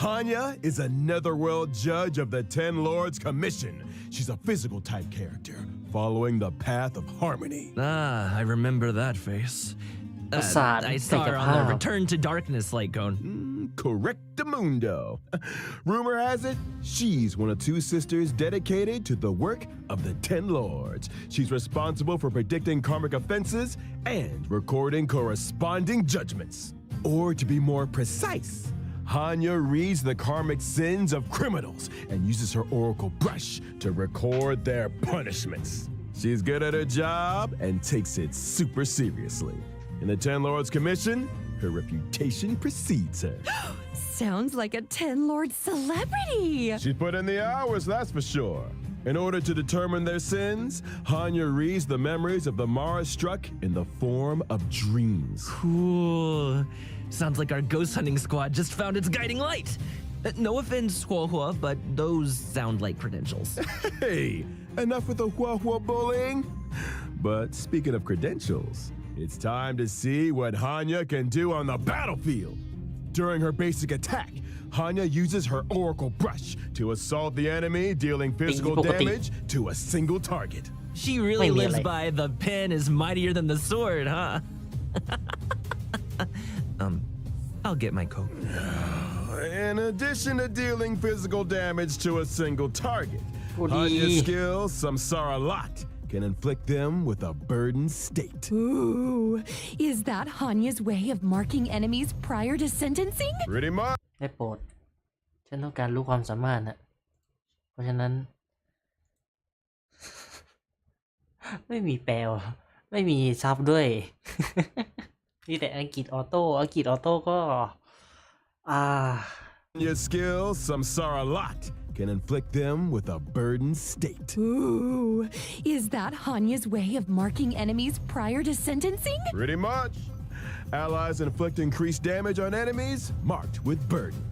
Hanya is a netherworld judge of the 10 Lords Commission. She's a physical type character, following the path of harmony. Ah, I remember that face. I saw her on the Return to Darkness light cone. Correctamundo. Rumor has it, she's one of two sisters dedicated to the work of the 10 Lords. She's responsible for predicting karmic offenses and recording corresponding judgments. Or to be more precise, Hanya reads the karmic sins of criminals and uses her oracle brush to record their punishments. She's good at her job and takes it super seriously. In the 10 Lords Commission, her reputation precedes her. Sounds like a 10 Lord celebrity! She put in the hours, that's for sure. In order to determine their sins, Hanya reads the memories of the Mara struck in the form of dreams. Cool. Sounds like our ghost hunting squad just found its guiding light. No offense, Huahua, but those sound like credentials. Hey, enough with the Huahua bullying. But speaking of credentials, it's time to see what Hanya can do on the battlefield. During her basic attack, Hanya uses her oracle brush to assault the enemy, dealing physical damage to a single target. She really lives by the pen is mightier than the sword, huh? I'll get my coat. In addition to dealing physical damage to a single target, Hanya's skill, Samsara Lot, can inflict them with a burdened state. Ooh, is that Hanya's way of marking enemies prior to sentencing? Pretty much. ได้โปรดฉันต้องการรู้ความสามารถนะเพราะฉะนั้น ไม่มีแปล ไม่มีซับด้วย มีแต่อังกฤษออโต้ก็Your skills, some sorrow lot, can inflict them with a burdened state. Ooh, is that Hanya's way of marking enemies prior to sentencing? Pretty much. Allies inflict increased damage on enemies marked with burden.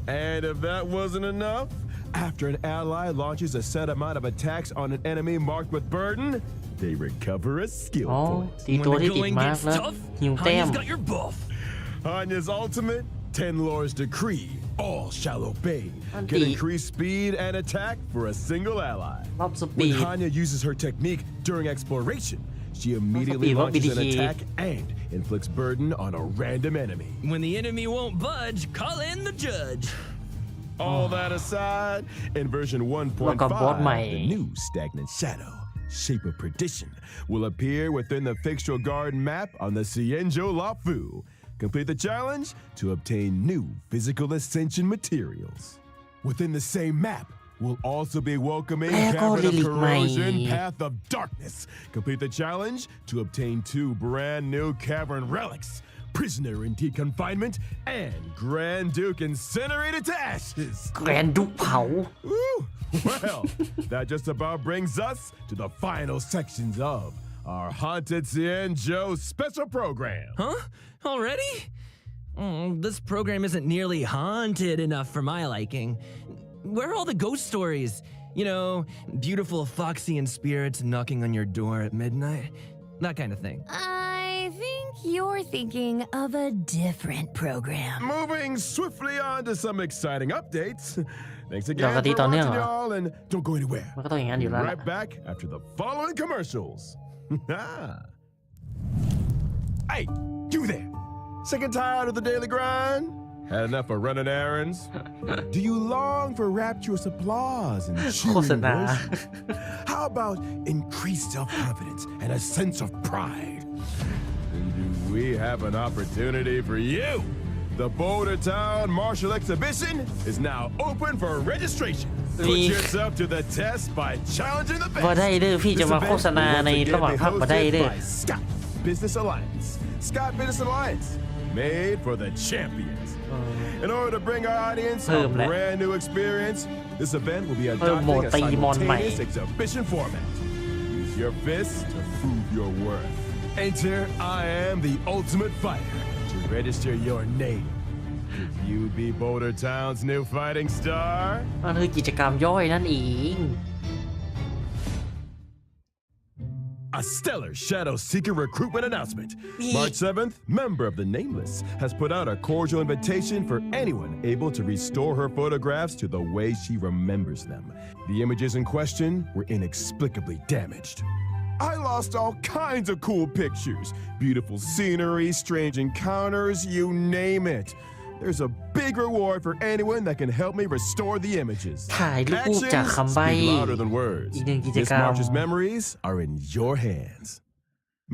And if that wasn't enough, after an ally launches a set amount of attacks on an enemy marked with burden, they recover a skill point. ตีตัวที่ติดมาร์กแล้วหิวแต้ม Hanya's got your buff. Hanya's ultimate, Ten Lord's Decree, all shall obey, can increase speed and attack for a single ally. When Hanya uses her technique during exploration, she immediately launches an attack and inflicts burden on a random enemy. When the enemy won't budge, call in the judge. All that aside, in version 1.5, the new stagnant shadow, Shape of Perdition, will appear within the Fixtural Garden map on the Xianzhou Lafu. Complete the challenge to obtain new physical ascension materials. Within the same map, we'll also be welcoming Cavern of Corrosion, Path of Darkness. Complete the challenge to obtain 2 brand new cavern relics, Prisoner in Deep Confinement and Grand Duke Incinerated to Ashes. Grand Duke เผา Well, that just about brings us to the final sections of our Haunted Xianzhou special program. Huh? Already? This program isn't nearly haunted enough for my liking. Where are all the ghost stories? You know, beautiful Foxian spirits knocking on your door at midnight? That kind of thing. I think you're thinking of a different program. Moving swiftly on to some exciting updates. Thanks again for watching, y'all, and don't go anywhere. We'll be right back after the following commercials. Hey, you there! Sick and tired of the daily grind? Had enough of running errands? Do you long for rapturous applause and cheering worship? How about increased self-confidence and a sense of pride? Then do we have an opportunity for you? The Boulder Town Martial Exhibition is now open for registration. Put yourself to the test by challenging the best. บ่ได้เด้อพี่จะมาโฆษณาในระหว่างภาคบ่ได้เด้อ Scott Business Alliance. Scott Business Alliance, made for the champions. In order to bring our audience a brand new experience, this event will be adopting a simultaneous exhibition format. Use your fists to prove your worth. Enter I am the ultimate fighter to register your name. Could you be Boulder Town's new fighting star? มันคือกิจกรรมย่อยนั่นเอง A stellar Shadow Seeker recruitment announcement. March 7th, member of the Nameless has put out a cordial invitation for anyone able to restore her photographs to the way she remembers them. The images in question were inexplicably damaged. I lost all kinds of cool pictures. Beautiful scenery, strange encounters, you name it. There's a big reward for anyone that can help me restore the images. Actions speak louder than words. Miss March's memories are in your hands.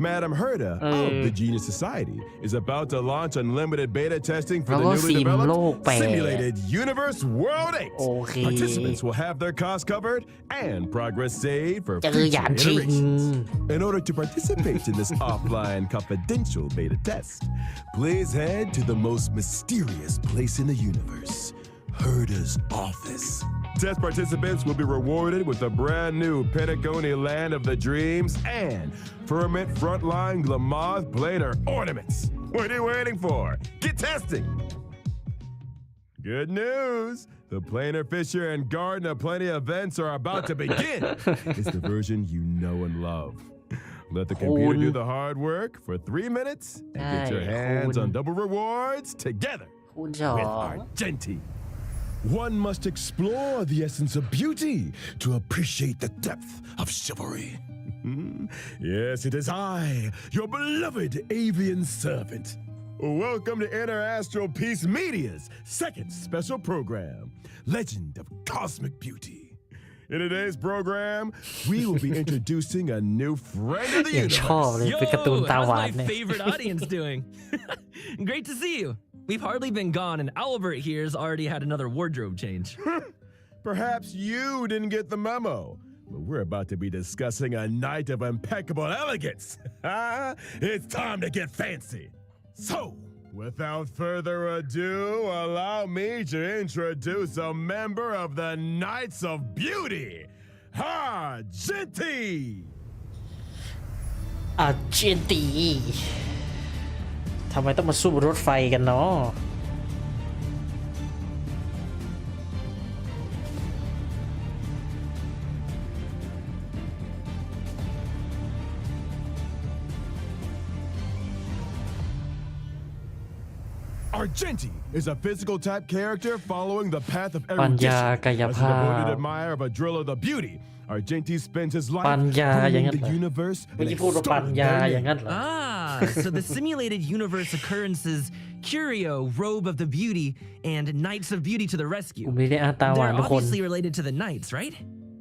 Madam Herda of the Genius Society is about to launch unlimited beta testing for the newly developed Simulated Universe World 8. Participants will have their costs covered and progress saved for future iterations. In order to participate in this offline confidential beta test, please head to the most mysterious place in the universe, Herda's office. Test participants will be rewarded with a brand new Patagonia Land of the Dreams and Firmament Frontline Glamoth Planar Ornaments. What are you waiting for? Get testing! Good news! The Planar Fisher and Garden of Plenty events are about to begin. It's the version you know and love. Let the computer do the hard work for 3 minutes and get your hands on double rewards together with Argenty. One must explore the essence of beauty to appreciate the depth of chivalry. Yes, it is I, your beloved avian servant. Welcome to Interastral Peace Media's second special program, Legend of Cosmic Beauty. In today's program, we will be introducing a new friend of the universe. Yo, how's my favorite audience doing? Great to see you. We've hardly been gone, and Albert here's already had another wardrobe change. Perhaps you didn't get the memo. But we're about to be discussing a night of impeccable elegance. It's time to get fancy. So, without further ado, allow me to introduce a member of the Knights of Beauty, Argenti! Argenti ทำไมต้องมาสู้รถไฟกันเนาะArgenti is a physical type character following the path of erudition. As a devoted admirer of Adrilla the Beauty, Argenti spends his life roaming the universe and extolling their name. So the simulated universe occurrences Curio, Robe of the Beauty, and Knights of Beauty to the rescue. They're obviously related to the Knights, right?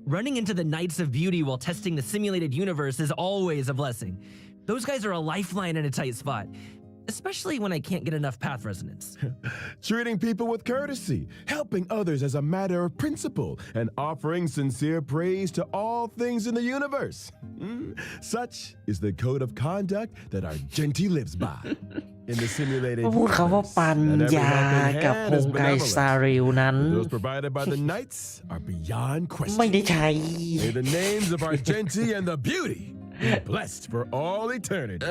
Running into the Knights of Beauty while testing the simulated universe is always a blessing. Those guys are a lifeline in a tight spot. Especially when I can't get enough path resonance. Treating people with courtesy, helping others as a matter of principle, and offering sincere praise to all things in the universe. Such is the code of conduct that Argenti lives by. In the simulated universe, and every helping hand is benevolent. Those provided by the Knights are beyond question. May the names of Argenti and the Beauty be blessed for all eternity.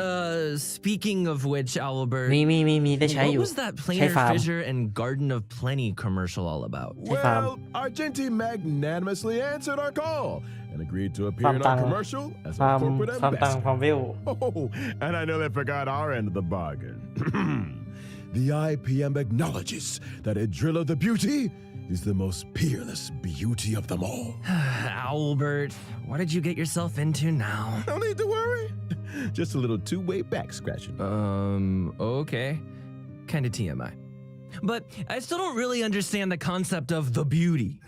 Speaking of which, Albert, มีได้ใช้อยู่ what was that planar fissure and Garden of Plenty commercial all about? Well, Argenti magnanimously answered our call and agreed to appear in our commercial as a corporate ambassador. Oh, and I nearly forgot our end of the bargain. The IPM acknowledges that Adrilla the Beauty is the most peerless beauty of them all. Albert, what did you get yourself into now? No need to worry. Just a little two-way back scratching. Okay. Kinda TMI. But I still don't really understand the concept of the beauty.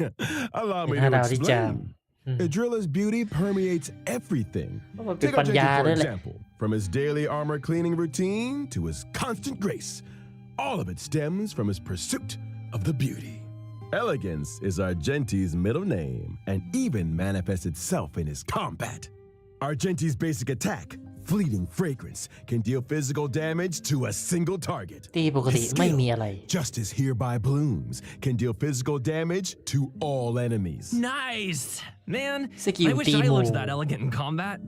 Allow me to explain. Adrilla's beauty permeates everything. Take Argenti, for example. From his daily armor cleaning routine to his constant grace. All of it stems from his pursuit of the beauty. Elegance is Argenti's middle name and even manifests itself in his combat. Argenti's basic attack, Fleeting Fragrance, can deal physical damage to a single target. His skill, Justice Hereby Blooms, can deal physical damage to all enemies. Nice! Man, I wish I looked that elegant in combat.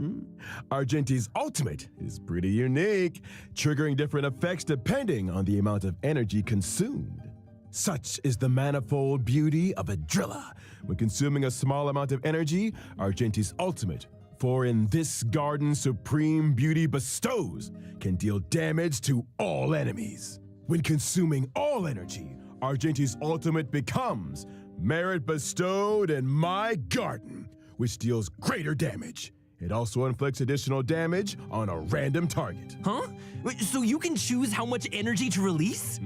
Argenti's ultimate is pretty unique, triggering different effects depending on the amount of energy consumed. Such is the manifold beauty of Adrilla. When consuming a small amount of energy, Argenti's ultimate, for in this garden supreme beauty bestows, can deal damage to all enemies. When consuming all energy, Argenti's ultimate becomes Merit Bestowed in My Garden, which deals greater damage. It also inflicts additional damage on a random target. Huh? So you can choose how much energy to release?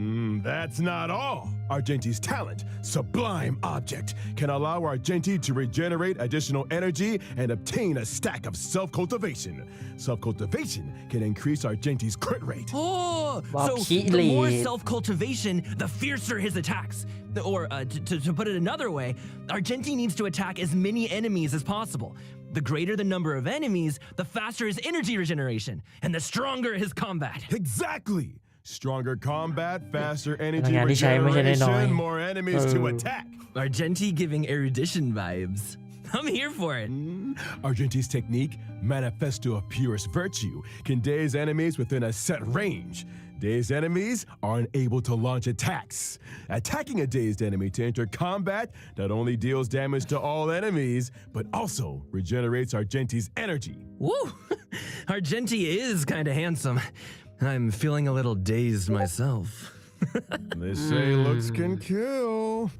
That's not all. Argenti's talent, Sublime Object, can allow Argenti to regenerate additional energy and obtain a stack of self-cultivation. Self-cultivation can increase Argenti's crit rate. Oh, so the more self-cultivation, the fiercer his attacks. Or to put it another way, Argenti needs to attack as many enemies as possible. The greater the number of enemies, the faster his energy regeneration, and the stronger his combat. Exactly! Stronger combat, faster energy regeneration, more enemies to attack. Argenti giving erudition vibes. I'm here for it. Argenti's technique, Manifesto of Purest Virtue, can daze enemies within a set range. Dazed enemies are unable to launch attacks. Attacking a dazed enemy to enter combat not only deals damage to all enemies, but also regenerates Argenti's energy. Woo! Argenti is kinda handsome. I'm feeling a little dazed myself. They say looks can kill.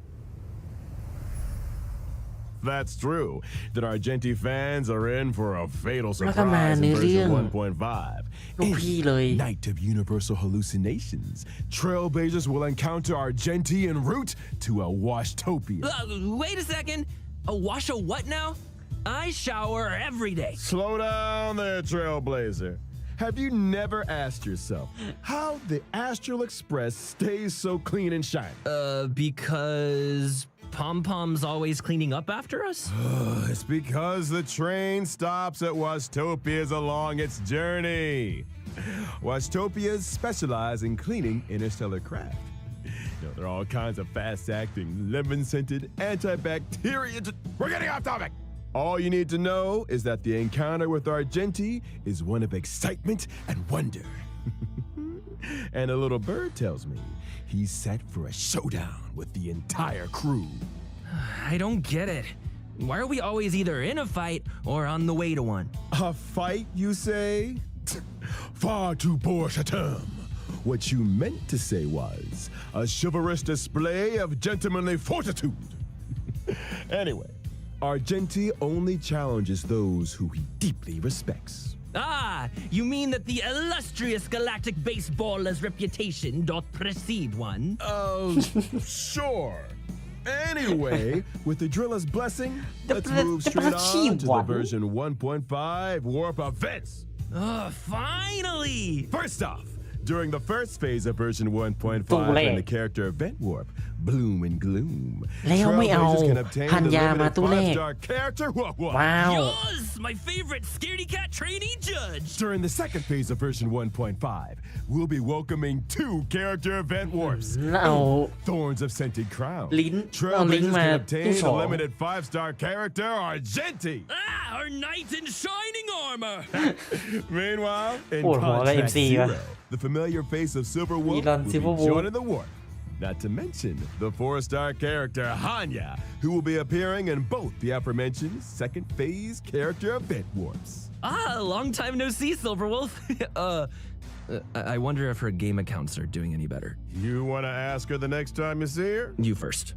That's true. That Argenti fans are in for a fatal surprise in version 1.5. In Night of Universal Hallucinations, Trailblazers will encounter Argenti en route to a Washtopia. Wait a second. A wash a what now? I shower every day. Slow down there, Trailblazer. Have you never asked yourself how the Astral Express stays so clean and shiny? Because pom-poms always cleaning up after us? It's because the train stops at Wastopias along its journey. Wastopias specialize in cleaning interstellar craft. There are all kinds of fast-acting, lemon-scented, antibacterial... We're getting off topic! All you need to know is that the encounter with Argenti is one of excitement and wonder. And a little bird tells me he's set for a showdown with the entire crew. I don't get it. Why are we always either in a fight or on the way to one? A fight, you say? Far too posh a term. What you meant to say was a chivalrous display of gentlemanly fortitude. Anyway, Argenti only challenges those who he deeply respects. Ah, you mean that the illustrious galactic baseballer's reputation doth precede one? Oh, sure. Anyway, with the driller's blessing, let's move straight on to the version 1.5 warp events. Finally! First off, during the first phase of version 1.5 and the character event warp, Bloom and Gloom, Trailblazers can obtain the limited 5-star character Yes! My favorite scaredy cat trainee judge! During the second phase of version 1.5, we'll be welcoming 2 character event warps. Thorns of Scented Crown. Trailblazers can obtain the limited 5-star character Argenti. Our knight in shining armor! Meanwhile, in Contract Zero, the familiar face of Silver Wolf will be joining the warp. Not to mention the 4-star character Hanya, who will be appearing in both the aforementioned second phase character event warps. Long time no see, Silverwolf. I wonder if her game accounts are doing any better. You want to ask her the next time you see her? You first.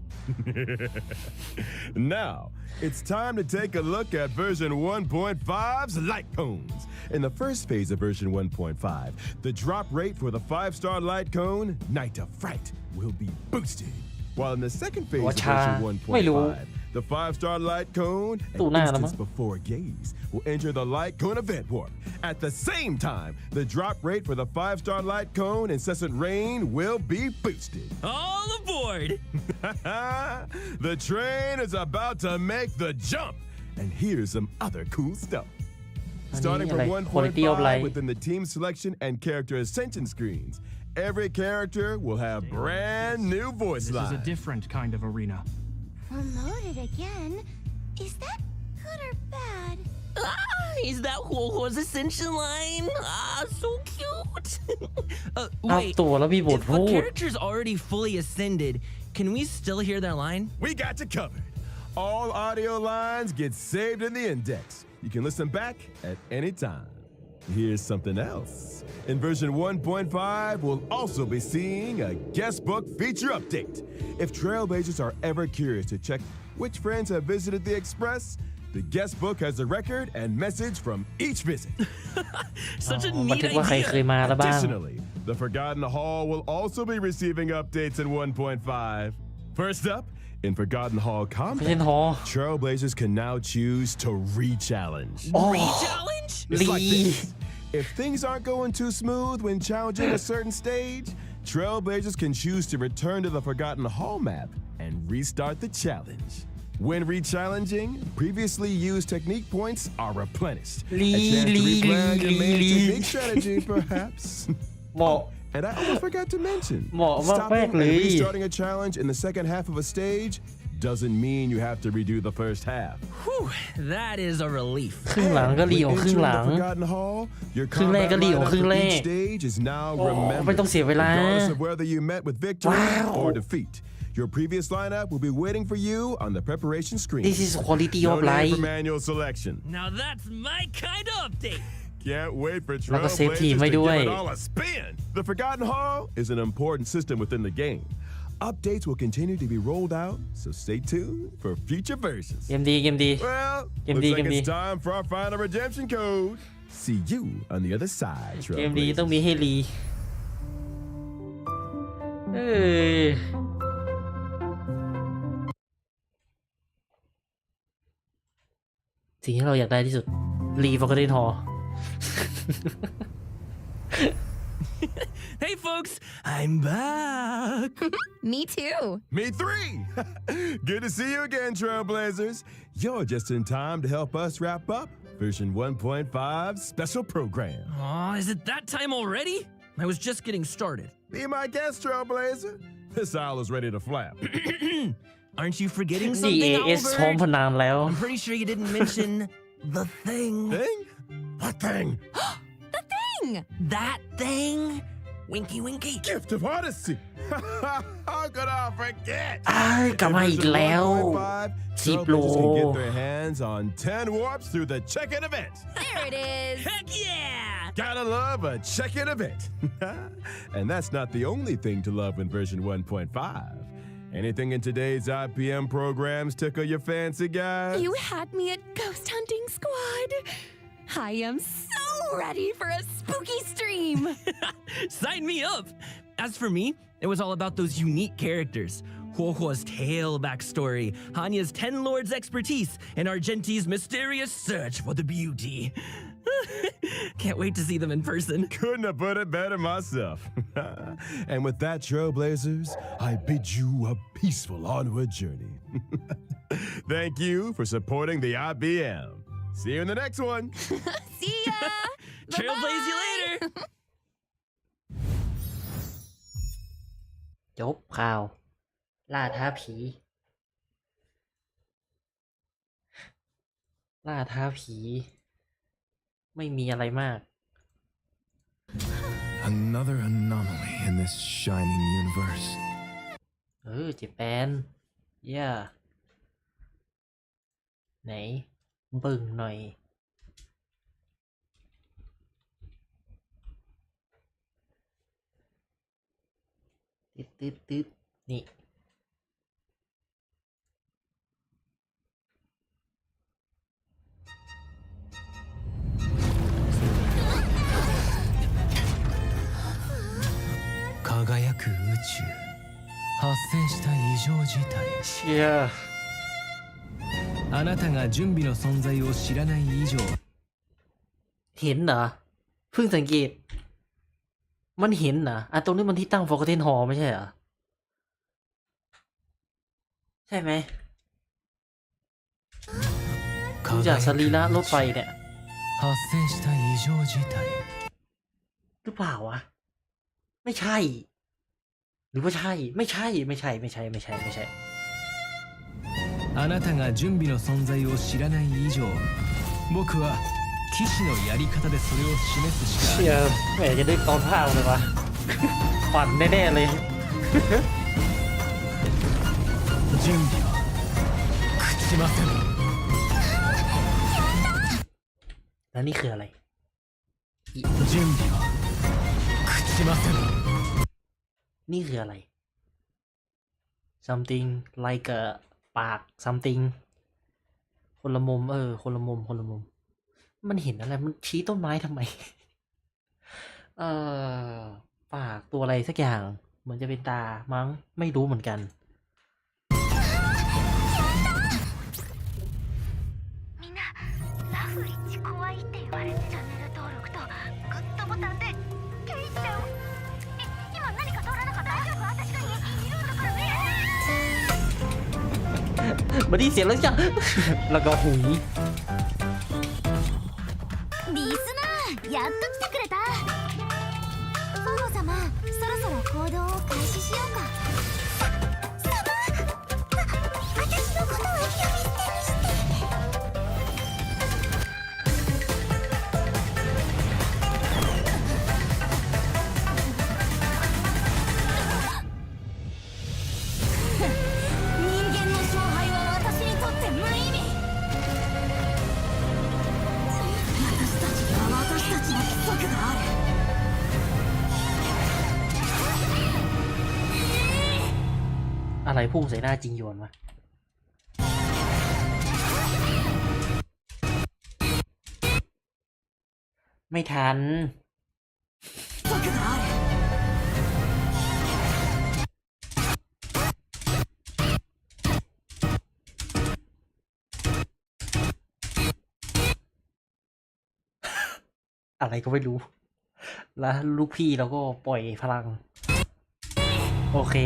Now, it's time to take a look at version 1.5's light cones. In the first phase of version 1.5, the drop rate for the 5-star light cone, Night of Fright, will be boosted. While in the second phase of version 1.5, the 5-star light cone and instance before gaze will enter the light cone event warp. At the same time, the drop rate for the 5-star light cone Incessant Rain will be boosted. All aboard! The train is about to make the jump. And here's some other cool stuff. Starting from 1.5 within the team selection and character ascension screens, every character will have brand new voice lines. This is a different kind of arena. Promoted again? Is that good or bad? Is that Huohuo's ascension line? So cute! Wait, if a character's already fully ascended, can we still hear their line? We got you covered. All audio lines get saved in the index. You can listen back at any time. Here's something else. In version 1.5, we'll also be seeing a guest book feature update. If Trailblazers are ever curious to check which friends have visited the Express, the guest book has a record and message from each visit. Such a neat idea. Additionally, the Forgotten Hall will also be receiving updates in 1.5. First up, in Forgotten Hall Combat, Trailblazers can now choose to re-challenge. Re-challenge? It's like this. If things aren't going too smooth when challenging a certain stage, Trailblazers can choose to return to the Forgotten Hall map and restart the challenge. When re-challenging, previously used technique points are replenished. A chance to replan your main technique strategy, perhaps. And I almost forgot to mention, stopping and restarting a challenge in the second half of a stage doesn't mean you have to redo the first half. Whew, that is a relief. ครึ่งหลังก็รีของครึ่งหลัง ครึ่งแรกก็รีของครึ่งแรก ไม่ต้องเสียเวลา Regardless of whether you met with victory or defeat. Your previous lineup will be waiting for you on the preparation screen. This is quality of life. life. No need for manual selection. Now that's my kind of update. Can't wait for Trailblazers to give it all a spin. The Forgotten Hall is an important system within the game. Updates will continue to be rolled out, so stay tuned for future versions. Well, looks like it's time for our final redemption code. See you on the other side, Trailblazers. เกมดีต้องมีให้รีสิ่งที่เราอยากได้ที่สุดรีฟอร์เกนฮอ Hey folks, I'm back. Me too. Me three. Good to see you again, Trailblazers. You're just in time to help us wrap up version 1.5 special program. Aw, is it that time already? I was just getting started. Be my guest, Trailblazer. This owl is ready to flap. Aren't you forgetting something, Albert? I'm pretty sure you didn't mention the thing. Thing? What thing? The thing! That thing? Winky winky. Gift of Odyssey. How could I forget? กลับมาอีกแล้ว10 โล can get their hands on 10 warps through the check-in event. There it is. Heck yeah! Gotta love a check-in event. And that's not the only thing to love in version 1.5. Anything in today's IPM programs tickle your fancy, guys? You had me at Ghost Hunting Squad. I am so ready for a spooky stream. Sign me up. As for me, it was all about those unique characters. Huohuo's tale backstory, Hanya's 10 Lords expertise, and Argenti's mysterious search for the beauty. Can't wait to see them in person. Couldn't have put it better myself. And with that, Trailblazers, I bid you a peaceful onward journey. Thank you for supporting the IBM. See you in the next one. See ya. Trailblaze you later. จบข่าวล่าท้าผี ล่าท้าผีไม่มีอะไรมาก Another anomaly in this shining universe. เจแปนไหนเบิ่งหน่อยตึ๊ดนี่輝く宇宙発生した異常事態あなたが準備の存在を知らない以上เห็นเหรอเพิ่งสังเกตมันเห็นเหรอตรงนี้มันที่ตั้ง Forgotten Hall ไม่ใช่เหรอใช่ไหมดูจากสรีระรถไฟเนี่ย発生した異常事態หรือเปล่าวะไม่ใช่หรือว่าใช่ไม่ใช่あなたが準備の存在を知らない以上僕は騎士のやり方でそれを示すしかแหมจะได้ตอนภาพเลยวะฝันแน่ๆเลย準備は朽ちませんแล้วนี่คืออะไร準備は朽ちませんนี่คืออะไร something like a ปาก something คนละมุมคนละมุมมันเห็นอะไรมันชี้ต้นไม้ทำไมปากตัวอะไรสักอย่างเหมือนจะเป็นตามั้งไม่รู้เหมือนกันมาดีเสียงแล้วจ้ะแล้วก็หุยリスナーやっと来てくれたフォロー様そろそろ行動を開始しようか私のことを呼び捨てにしてอะไรพุ่งใส่หน้าจริงโยนวะไม่ทันอะไรก็ไม่รู้ แล้วลูกพี่เราก็ปล่อยพลังโอเค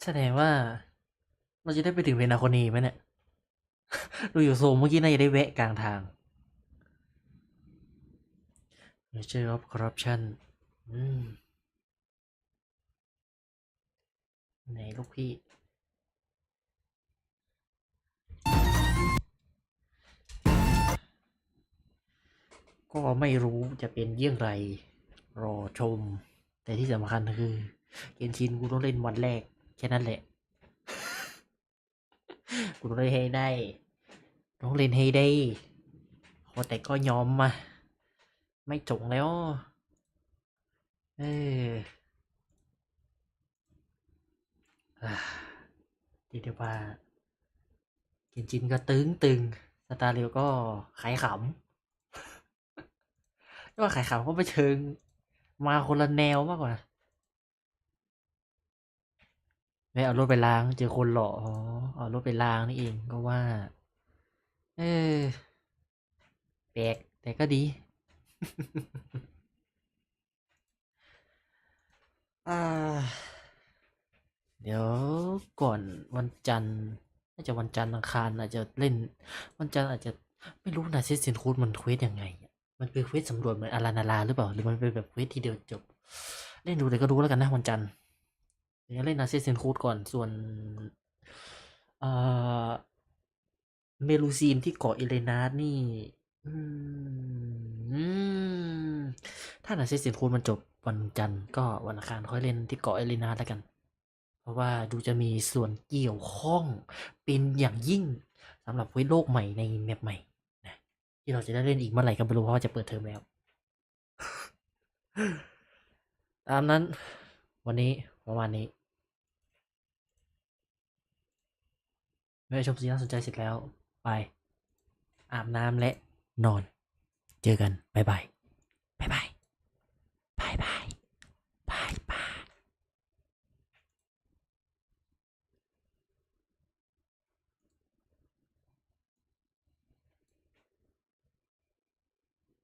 แสดงว่าเราจะได้ไปถึงเพนาโคนีไหมเนี่ยดูอยู่โซมเมื่อกี้น่าจะได้แวะกลางทาง Nature of Corruption ไหนลูกพี่ก็ไม่รู้จะเป็นเยี่ยงไรรอชมแต่ที่สำคัญคือเกนชินกูต้องเล่นวันแรกแค่นั้นแหละ กูต้องเล่นให้ได้ต้องเล่นให้ได้แต่ก็ยอมมาไม่จงแล้วทีเดียวว่าเกนชินก็ตึงสตาร์เรียวก็ขายขำว่าขายขำก็ไปเชิงมาคนละแนวมากกว่าไม่เอารถไปล้างเจอคนหล่อเอารถไปล้างนี่เองก็ว่าแปลกแต่ก็ดี เดี๋ยวก่อนวันจันทร์น่าจะวันจันทร์อังคารอาจจะเล่นวันจันทร์อาจจะไม่รู้นะเซสเซนคูดมันเควสยังไงมันเป็นเควสสำรวจเหมือนอารานาราหรือเปล่าหรือมันเป็นแบบเควสทีเดียวจบเล่นดูเลยก็รู้แล้วกันนะวันจันทร์เดี๋ยวเล่นนาเซสเซนคูดก่อนส่วนเมลูซีนที่เกาะเอเลนาร์นี่ถ้านาเซสเซนคูดมันจบวันจันทร์ก็วันอังคารค่อยเล่นที่เกาะเอเลนาร์แล้วกันเพราะว่าดูจะมีส่วนเกี่ยวข้องเป็นอย่างยิ่งสำหรับเวทโลกใหม่ในแมปใหม่นะที่เราจะได้เล่นอีกเมื่อไหร่ก็ไม่รู้เพราะว่าจะเปิดเทอมแล้ว ตามนั้นวันนี้ประมาณนี้เมื่อชมสิ่งน่าสนใจเสร็จแล้วไปอาบน้ำและนอนเจอกันบ๊ายบาย